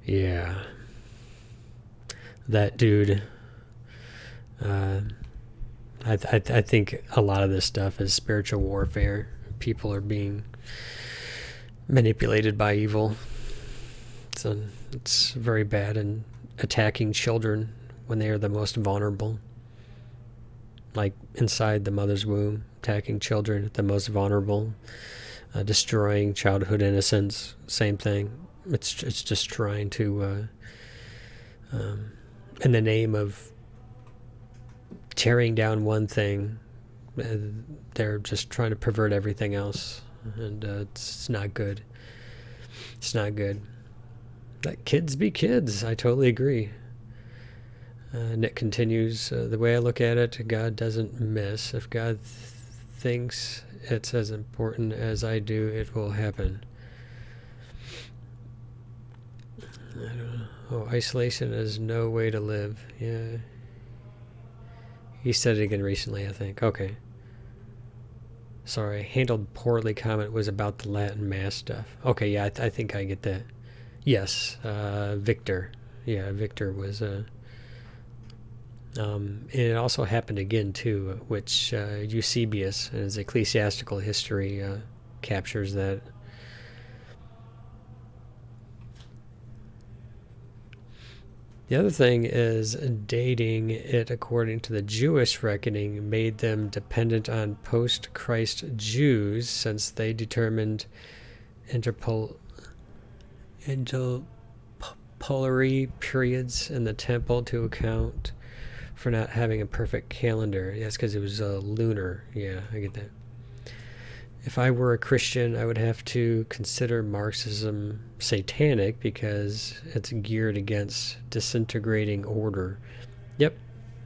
Yeah. That dude. I think a lot of this stuff is spiritual warfare. People are being manipulated by evil. It's very bad, and attacking children when they are the most vulnerable, like inside the mother's womb, attacking children at the most vulnerable, destroying childhood innocence. Same thing. It's just trying to, in the name of tearing down one thing, they're just trying to pervert everything else, and it's not good. It's not good. Let kids be kids. I totally agree. Nick continues, the way I look at it, God doesn't miss. If God thinks it's as important as I do, it will happen. I don't know. Oh, isolation is no way to live. Yeah. He said it again recently, I think. Okay. Sorry, handled poorly comment was about the Latin Mass stuff. Okay, yeah, I think I get that. Yes, Victor. Yeah, Victor was... it also happened again, too, which Eusebius, in his ecclesiastical history, captures that. The other thing is dating it according to the Jewish reckoning made them dependent on post-Christ Jews, since they determined interpolary periods in the temple to account for not having a perfect calendar. Yes, because it was lunar. Yeah, I get that. If I were a Christian, I would have to consider Marxism satanic because it's geared against disintegrating order. Yep,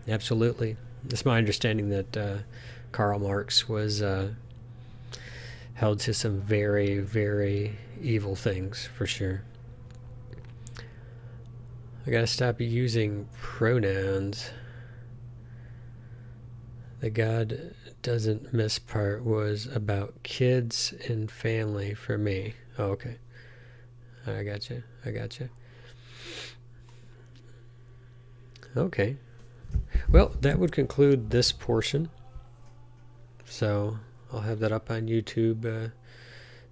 absolutely. It's my understanding that Karl Marx was held to some very, very evil things, for sure. I gotta stop using pronouns. The God doesn't miss part was about kids and family for me. Oh, okay. I gotcha. Okay. Well, that would conclude this portion. So I'll have that up on YouTube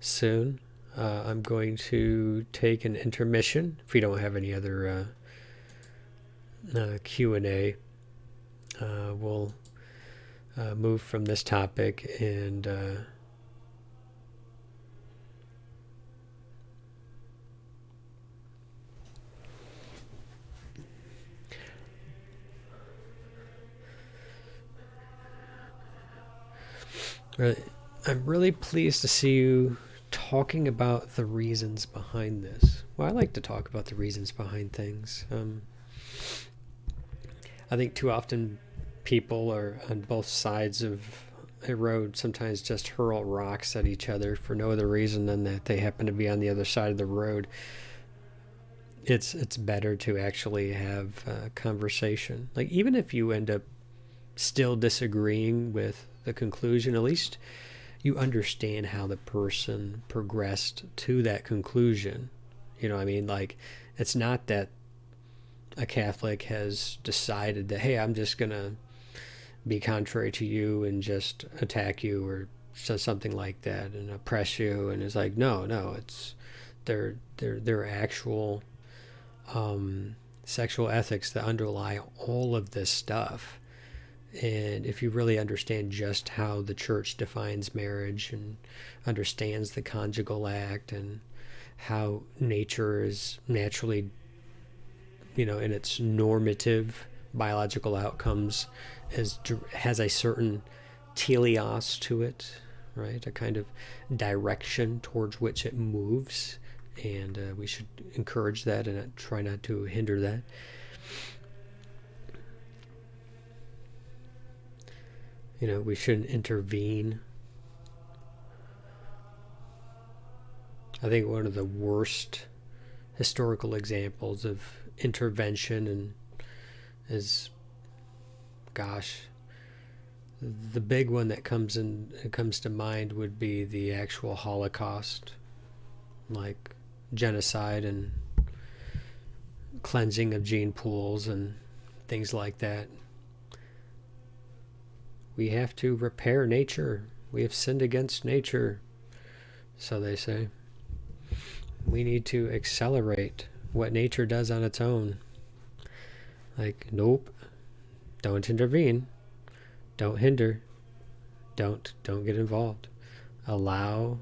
soon. I'm going to take an intermission. If we don't have any other Q&A, we'll move from this topic and Really, I'm really pleased to see you talking about the reasons behind this. Well, I like to talk about the reasons behind things. I think too often people are on both sides of a road sometimes just hurl rocks at each other for no other reason than that they happen to be on the other side of the road. It's better to actually have a conversation. Like, even if you end up still disagreeing with the conclusion, at least you understand how the person progressed to that conclusion. You know what I mean? Like, it's not that a Catholic has decided that, hey, I'm just going to be contrary to you and just attack you or something like that and oppress you. And it's like, no, it's their actual sexual ethics that underlie all of this stuff. And if you really understand just how the church defines marriage and understands the conjugal act and how nature is naturally, in its normative biological outcomes, has a certain teleos to it, right? A kind of direction towards which it moves. And we should encourage that and try not to hinder that. We shouldn't intervene. I think one of the worst historical examples of intervention and is, gosh, the big one that comes to mind would be the actual Holocaust, like genocide and cleansing of gene pools and things like that. We have to repair nature. We have sinned against nature, so they say. We need to accelerate what nature does on its own. Like, nope, don't intervene, don't hinder, don't get involved. Allow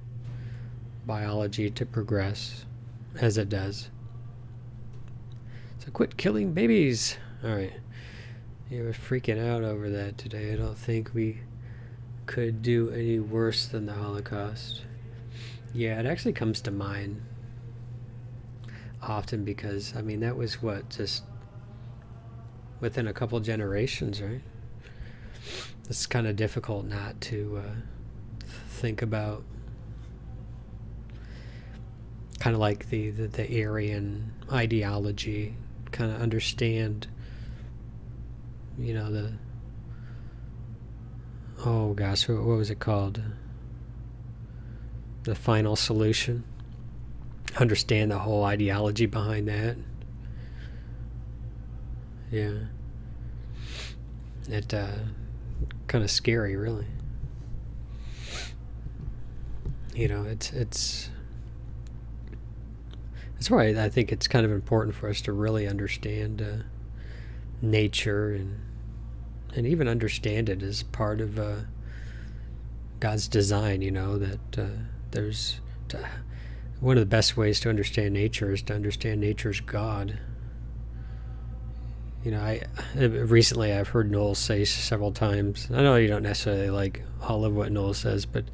biology to progress as it does. So quit killing babies. All right. You were freaking out over that today. I don't think we could do any worse than the Holocaust. Yeah, it actually comes to mind often because, that was just within a couple generations, right? It's kind of difficult not to think about kind of like the Aryan ideology, kind of understand oh gosh, what was it called? The final solution. Understand the whole ideology behind that. Yeah. It kind of scary, really. It's that's why I think it's kind of important for us to really understand nature and even understand it as part of God's design. That there's one of the best ways to understand nature is to understand nature's God. Recently I've heard Noel say several times. I know you don't necessarily like all of what Noel says, but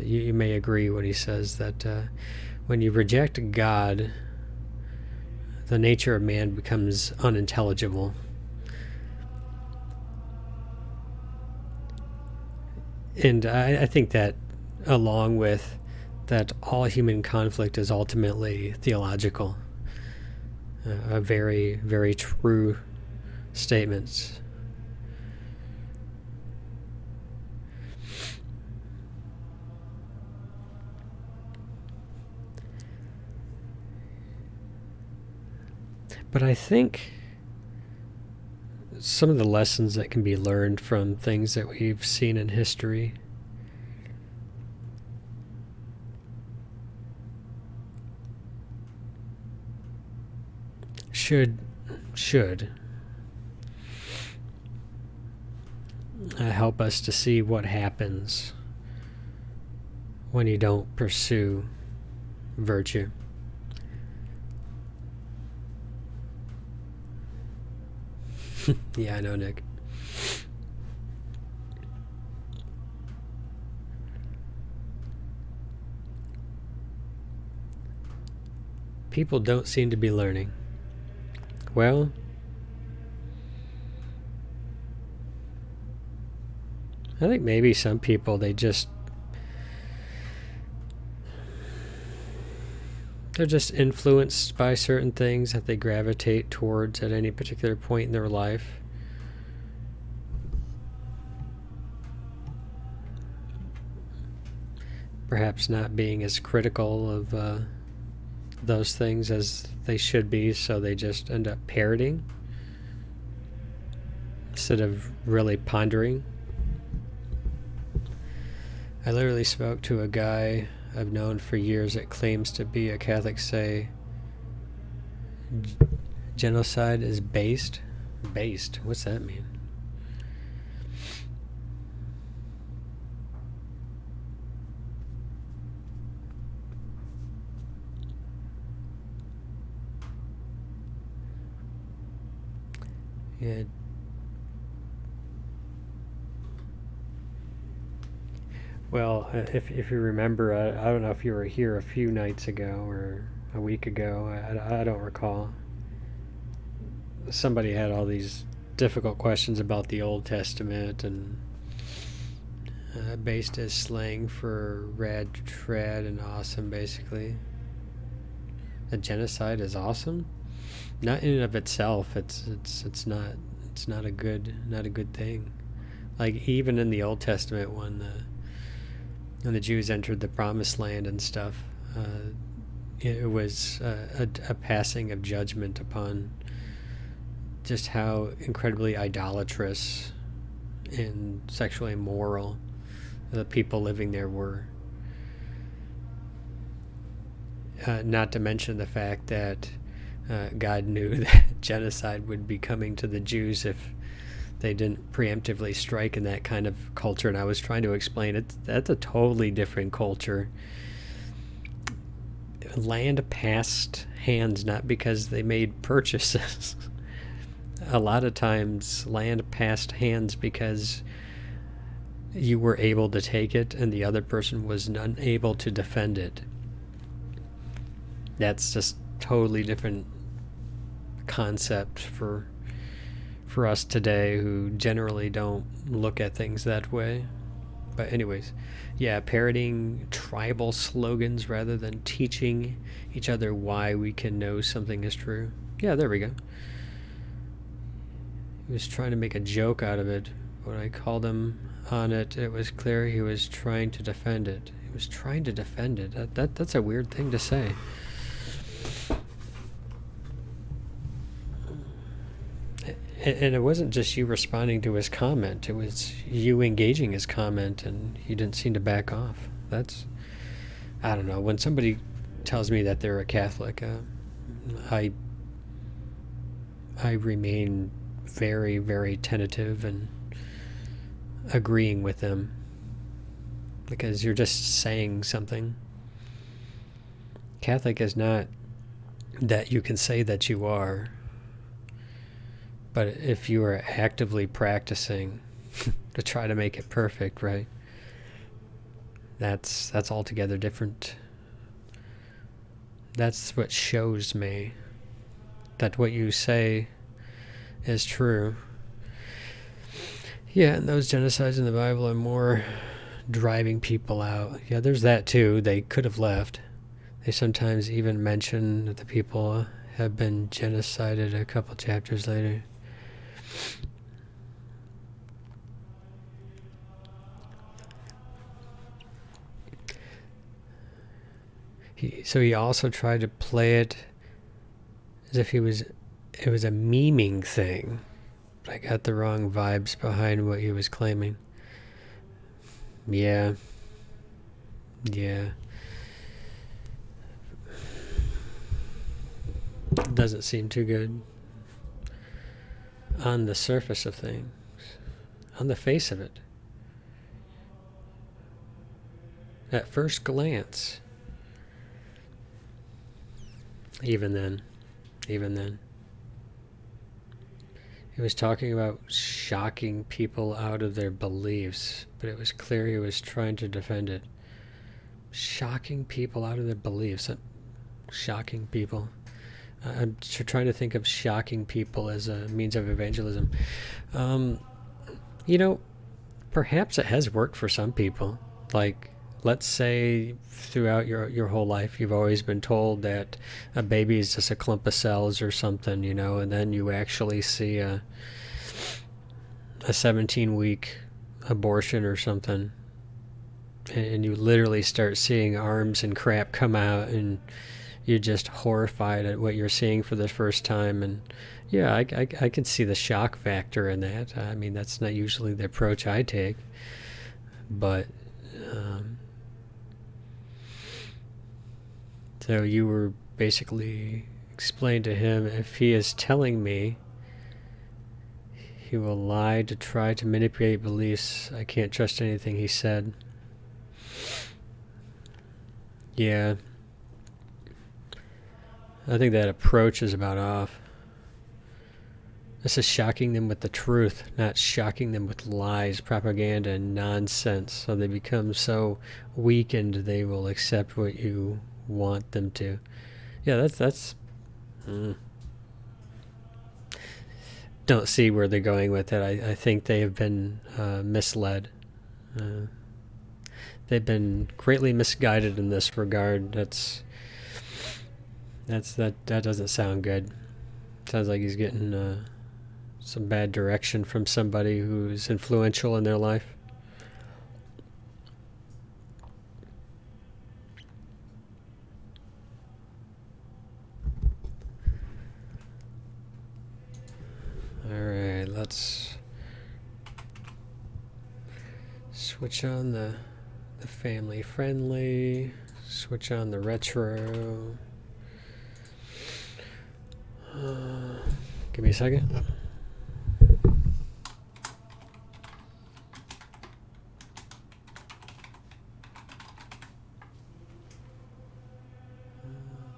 you may agree when he says that when you reject God, the nature of man becomes unintelligible. And I think that, along with that, all human conflict is ultimately theological. A very, very true statements. But I think some of the lessons that can be learned from things that we've seen in history should help us to see what happens when you don't pursue virtue. Yeah, I know, Nick. People don't seem to be learning. Well, I think maybe some people, they're just influenced by certain things that they gravitate towards at any particular point in their life. Perhaps not being as critical of those things as they should be, so they just end up parroting instead of really pondering. I literally spoke to a guy I've known for years that claims to be a Catholic, say genocide is based. Based? What's that mean? Yeah. Well, if you remember, I don't know if you were here a few nights ago or a week ago. I don't recall. Somebody had all these difficult questions about the Old Testament and based as slang for rad, trad, and awesome. Basically, a genocide is awesome. Not in and of itself. It's not a good thing. Like even in the Old Testament, when the Jews entered the Promised Land and stuff, it was a passing of judgment upon just how incredibly idolatrous and sexually immoral the people living there were. Not to mention the fact that God knew that genocide would be coming to the Jews if they didn't preemptively strike in that kind of culture. And I was trying to explain it. That's a totally different culture. Land passed hands not because they made purchases. A lot of times land passed hands because you were able to take it and the other person was unable to defend it. That's just totally different concept for us today, who generally don't look at things that way. But anyways, yeah, parroting tribal slogans rather than teaching each other why we can know something is true. Yeah, there we go. He was trying to make a joke out of it. When I called him on it, it was clear he was trying to defend it. He was trying to defend it. That's a weird thing to say. And it wasn't just you responding to his comment. It was you engaging his comment, and you didn't seem to back off. That's, I don't know. When somebody tells me that they're a Catholic, I remain very, very tentative and agreeing with them, because you're just saying something. Catholic is not that you can say that you are. But if you are actively practicing to try to make it perfect, right? That's altogether different. That's what shows me that what you say is true. Yeah, and those genocides in the Bible are more driving people out. Yeah, there's that too. They could have left. They sometimes even mention that the people have been genocided a couple chapters later. He also tried to play it as if it was a memeing thing. But I got the wrong vibes behind what he was claiming. Yeah. Doesn't seem too good on the surface of things, on the face of it. At first glance. Even then. He was talking about shocking people out of their beliefs, but it was clear he was trying to defend it. Shocking people out of their beliefs. Shocking people. I'm trying to think of shocking people as a means of evangelism. Um, you know, perhaps it has worked for some people. Like, let's say throughout your whole life, you've always been told that a baby is just a clump of cells or something, and then you actually see a 17-week abortion or something, and you literally start seeing arms and crap come out, and you're just horrified at what you're seeing for the first time. And yeah, I can see the shock factor in that. I mean, that's not usually the approach I take, but um, so you were basically explained to him, if he is telling me he will lie to try to manipulate beliefs, I can't trust anything he said. Yeah, I think that approach is about off. This is shocking them with the truth, not shocking them with lies, propaganda, and nonsense. So they become so weakened they will accept what you want them to. Yeah, that's. Mm. Don't see where they're going with it. I think they have been misled. Uh, they've been greatly misguided in this regard. That doesn't sound good. Sounds like he's getting some bad direction from somebody who's influential in their life. Alright, let's switch on the family friendly, switch on the retro. Give me a second.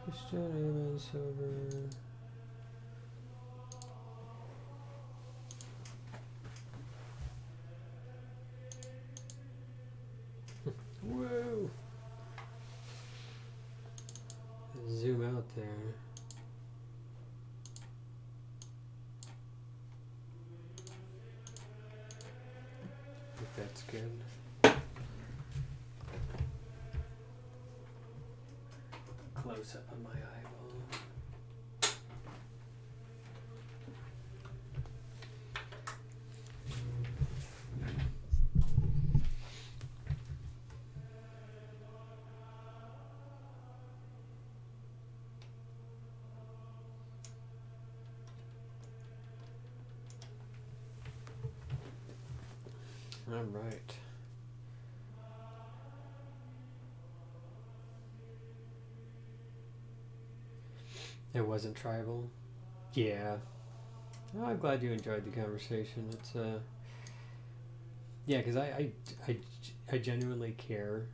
Christian sober. Whoa! Zoom out there. I think that's good. Close up on my eyeball. All right. It wasn't tribal. Yeah. Well, I'm glad you enjoyed the conversation. It's yeah, because I genuinely care.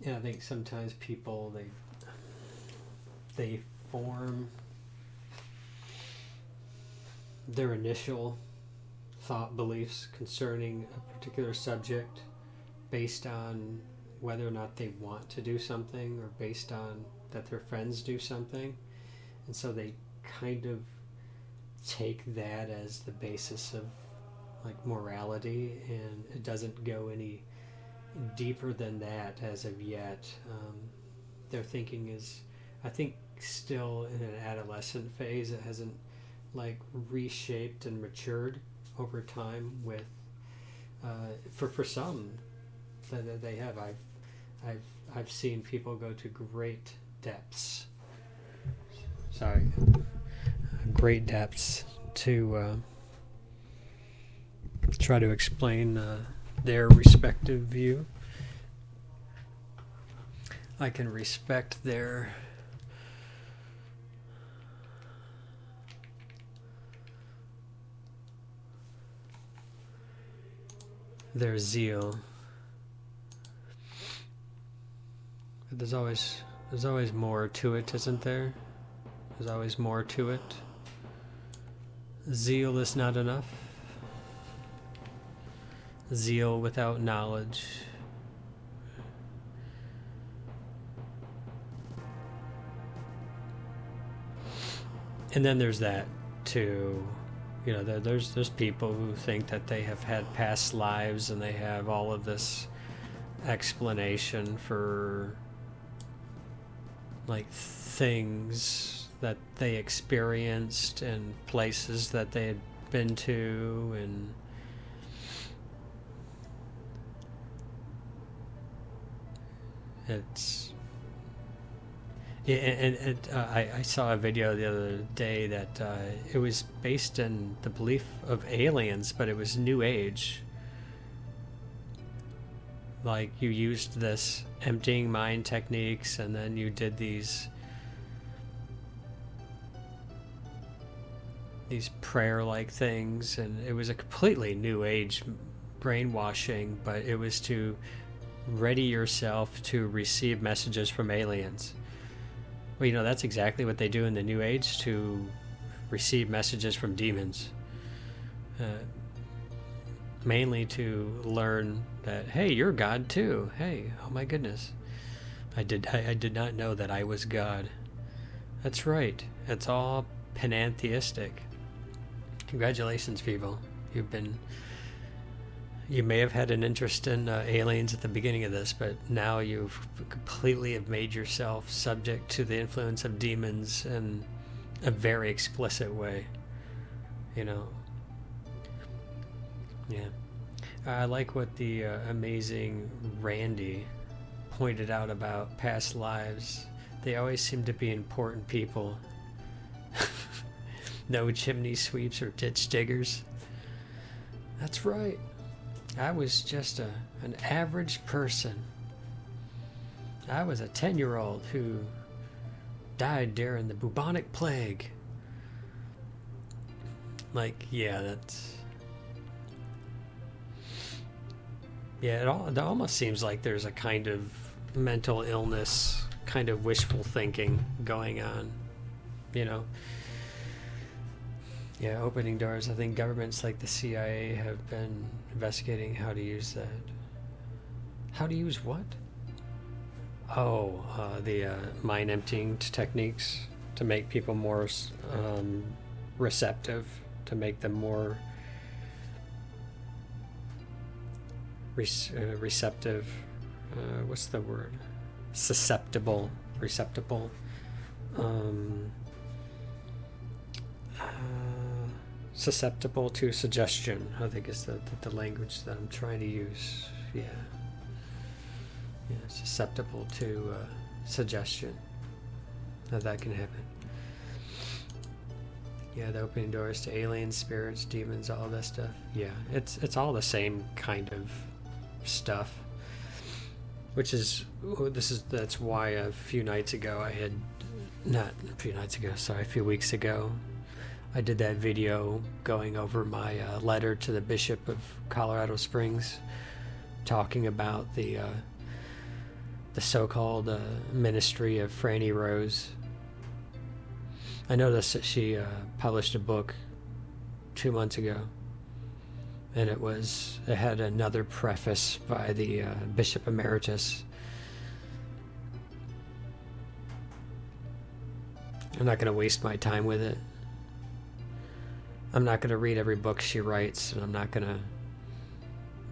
And I think sometimes people they form their initial thought beliefs concerning a particular subject based on whether or not they want to do something, or based on that their friends do something, and so they kind of take that as the basis of like morality, and it doesn't go any deeper than that as of yet. Their thinking is, I think, still in an adolescent phase. It hasn't like reshaped and matured over time with for some that they have. I've seen people go to great depths. Sorry, great depths to try to explain their respective view. I can respect their zeal. But there's always more to it, isn't there? There's always more to it. Zeal is not enough. Zeal without knowledge And then there's that too. There's people who think that they have had past lives and they have all of this explanation for like things that they experienced and places that they had been to, and it's I saw a video the other day that it was based in the belief of aliens, but it was New Age. Like, you used this emptying mind techniques, and then you did these prayer-like things, and it was a completely New Age brainwashing, but it was to ready yourself to receive messages from aliens. Well, that's exactly what they do in the New Age, to receive messages from demons. Mainly to learn that, hey, you're God too. Hey, oh my goodness. I did not know that I was God. That's right. It's all panentheistic. Congratulations, people. You may have had an interest in aliens at the beginning of this, but now you've completely have made yourself subject to the influence of demons in a very explicit way. Yeah. I like what the amazing Randy pointed out about past lives. They always seem to be important people. No chimney sweeps or ditch diggers. That's right. I was just an average person. I was a 10-year-old who died during the bubonic plague. Like, yeah, that's... Yeah, it almost seems like there's a kind of mental illness, kind of wishful thinking going on, Yeah, opening doors. I think governments like the CIA have been investigating how to use that. How to use what? Oh, the mind emptying techniques to make people more receptive, to make them more receptive. What's the word? Susceptible. Receptible. Susceptible to suggestion, I think is the language that I'm trying to use. Yeah, susceptible to suggestion. That can happen. Yeah, the opening doors to aliens, spirits, demons, all that stuff. Yeah, it's all the same kind of stuff. That's why a few weeks ago, I did that video going over my letter to the Bishop of Colorado Springs, talking about the so-called ministry of Franny Rose. I noticed that she published a book 2 months ago, and it had another preface by the Bishop Emeritus. I'm not going to waste my time with it. I'm not going to read every book she writes, and I'm not going to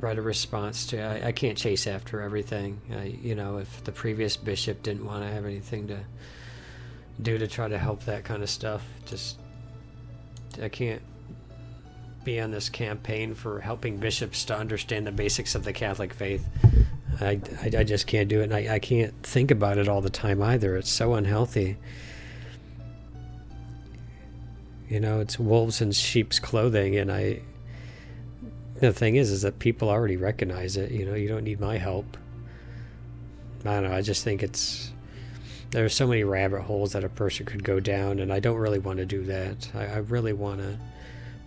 write a response to. I can't chase after everything. If the previous bishop didn't want to have anything to do to try to help that kind of stuff, I can't be on this campaign for helping bishops to understand the basics of the Catholic faith. I just can't do it, and I can't think about it all the time either. It's so unhealthy. It's wolves in sheep's clothing, and the thing is that people already recognize it. You don't need my help. I don't know, I just think there are so many rabbit holes that a person could go down, and I don't really want to do that. I really want to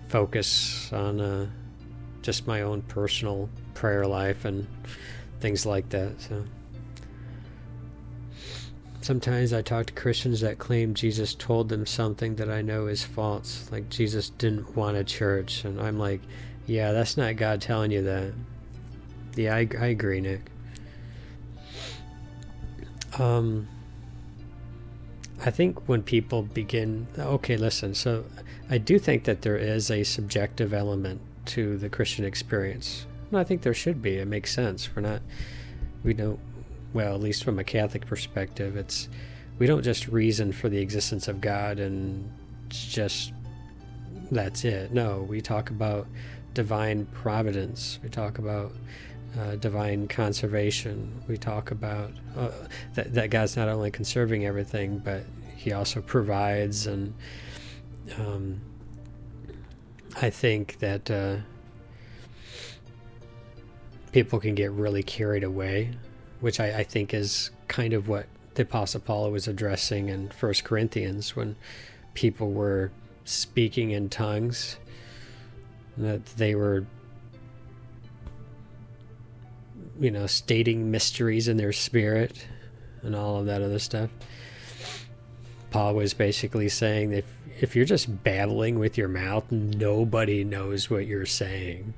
focus on just my own personal prayer life and things like that. So sometimes I talk to Christians that claim Jesus told them something that I know is false, like Jesus didn't want a church, and I'm like, yeah, that's not God telling you that. Yeah, I agree, Nick. I think when people begin, okay, listen, so I do think that there is a subjective element to the Christian experience. And I think there should be. It makes sense. We don't, well, at least from a Catholic perspective, we don't just reason for the existence of God and just that's it. No, we talk about divine providence. We talk about divine conservation. We talk about that God's not only conserving everything, but he also provides. And I think that people can get really carried away, which I think is kind of what the Apostle Paul was addressing in 1 Corinthians when people were speaking in tongues, that they were stating mysteries in their spirit and all of that other stuff. Paul was basically saying that if you're just babbling with your mouth, nobody knows what you're saying.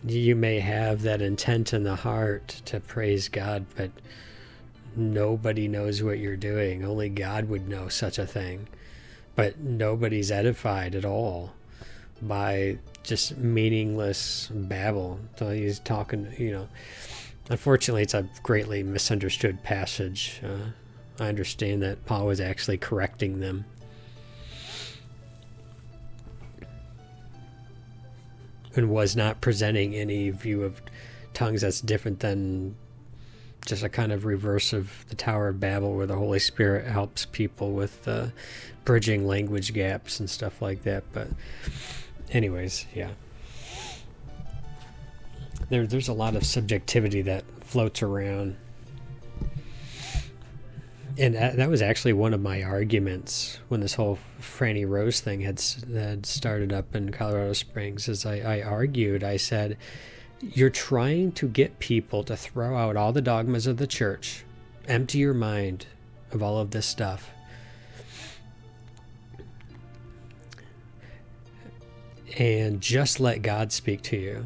You may have that intent in the heart to praise God, but nobody knows what you're doing. Only God would know such a thing. But nobody's edified at all by just meaningless babble. So he's talking, unfortunately it's a greatly misunderstood passage. I understand that Paul was actually correcting them. And was not presenting any view of tongues that's different than just a kind of reverse of the Tower of Babel, where the Holy Spirit helps people with bridging language gaps and stuff like that. But anyways, yeah. There's a lot of subjectivity that floats around. And that was actually one of my arguments when this whole Franny Rose thing had started up in Colorado Springs. As I said, you're trying to get people to throw out all the dogmas of the church, empty your mind of all of this stuff, and just let God speak to you.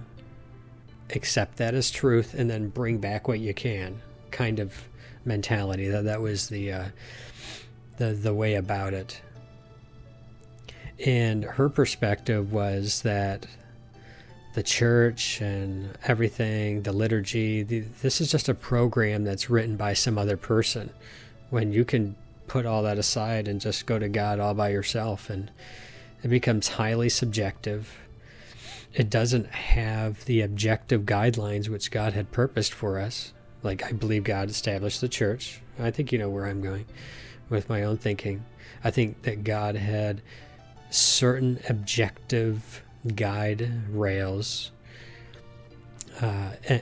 Accept that as truth, and then bring back what you can, kind of mentality. That was the way about it. And her perspective was that the church and everything, the liturgy, this is just a program that's written by some other person, when you can put all that aside and just go to God all by yourself. And it becomes highly subjective. It doesn't have the objective guidelines which God had purposed for us. Like, I believe God established the church. I think you know where I'm going with my own thinking. I think that God had certain objective guide rails, an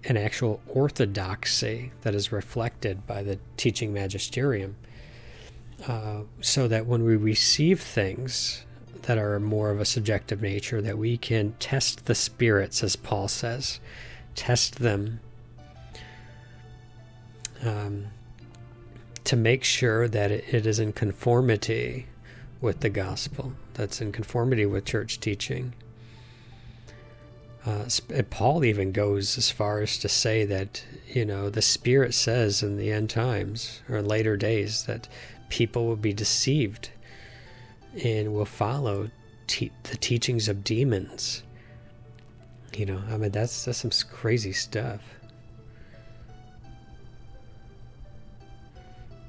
actual orthodoxy that is reflected by the teaching magisterium, so that when we receive things that are more of a subjective nature, that we can test the spirits, as Paul says, test them, to make sure that it is in conformity with the gospel, that's in conformity with church teaching. Paul even goes as far as to say that, the Spirit says in the end times, or in later days, that people will be deceived and will follow the teachings of demons. That's some crazy stuff.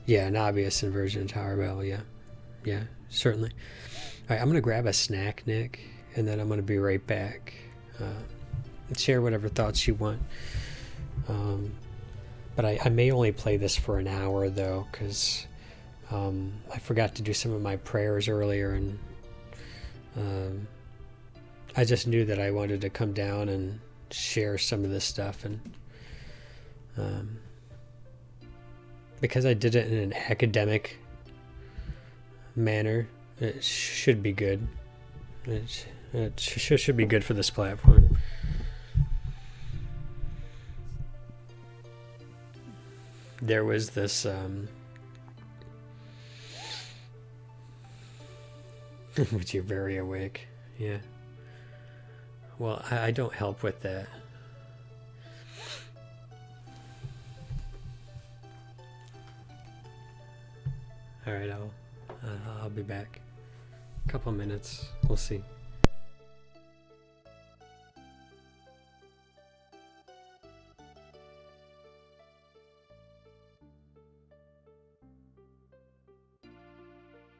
Yeah, an obvious inversion of Tower of Babel, yeah, certainly. All right, I'm going to grab a snack, Nick, and then I'm going to be right back. Share whatever thoughts you want. But I may only play this for an hour, though, because I forgot to do some of my prayers earlier, and I just knew that I wanted to come down and share some of this stuff, and because I did it in an academic manner, it should be good. It should be good for this platform. There was this but you're very awake. Yeah. Well, I don't help with that. All right, I'll be back. A couple minutes. We'll see.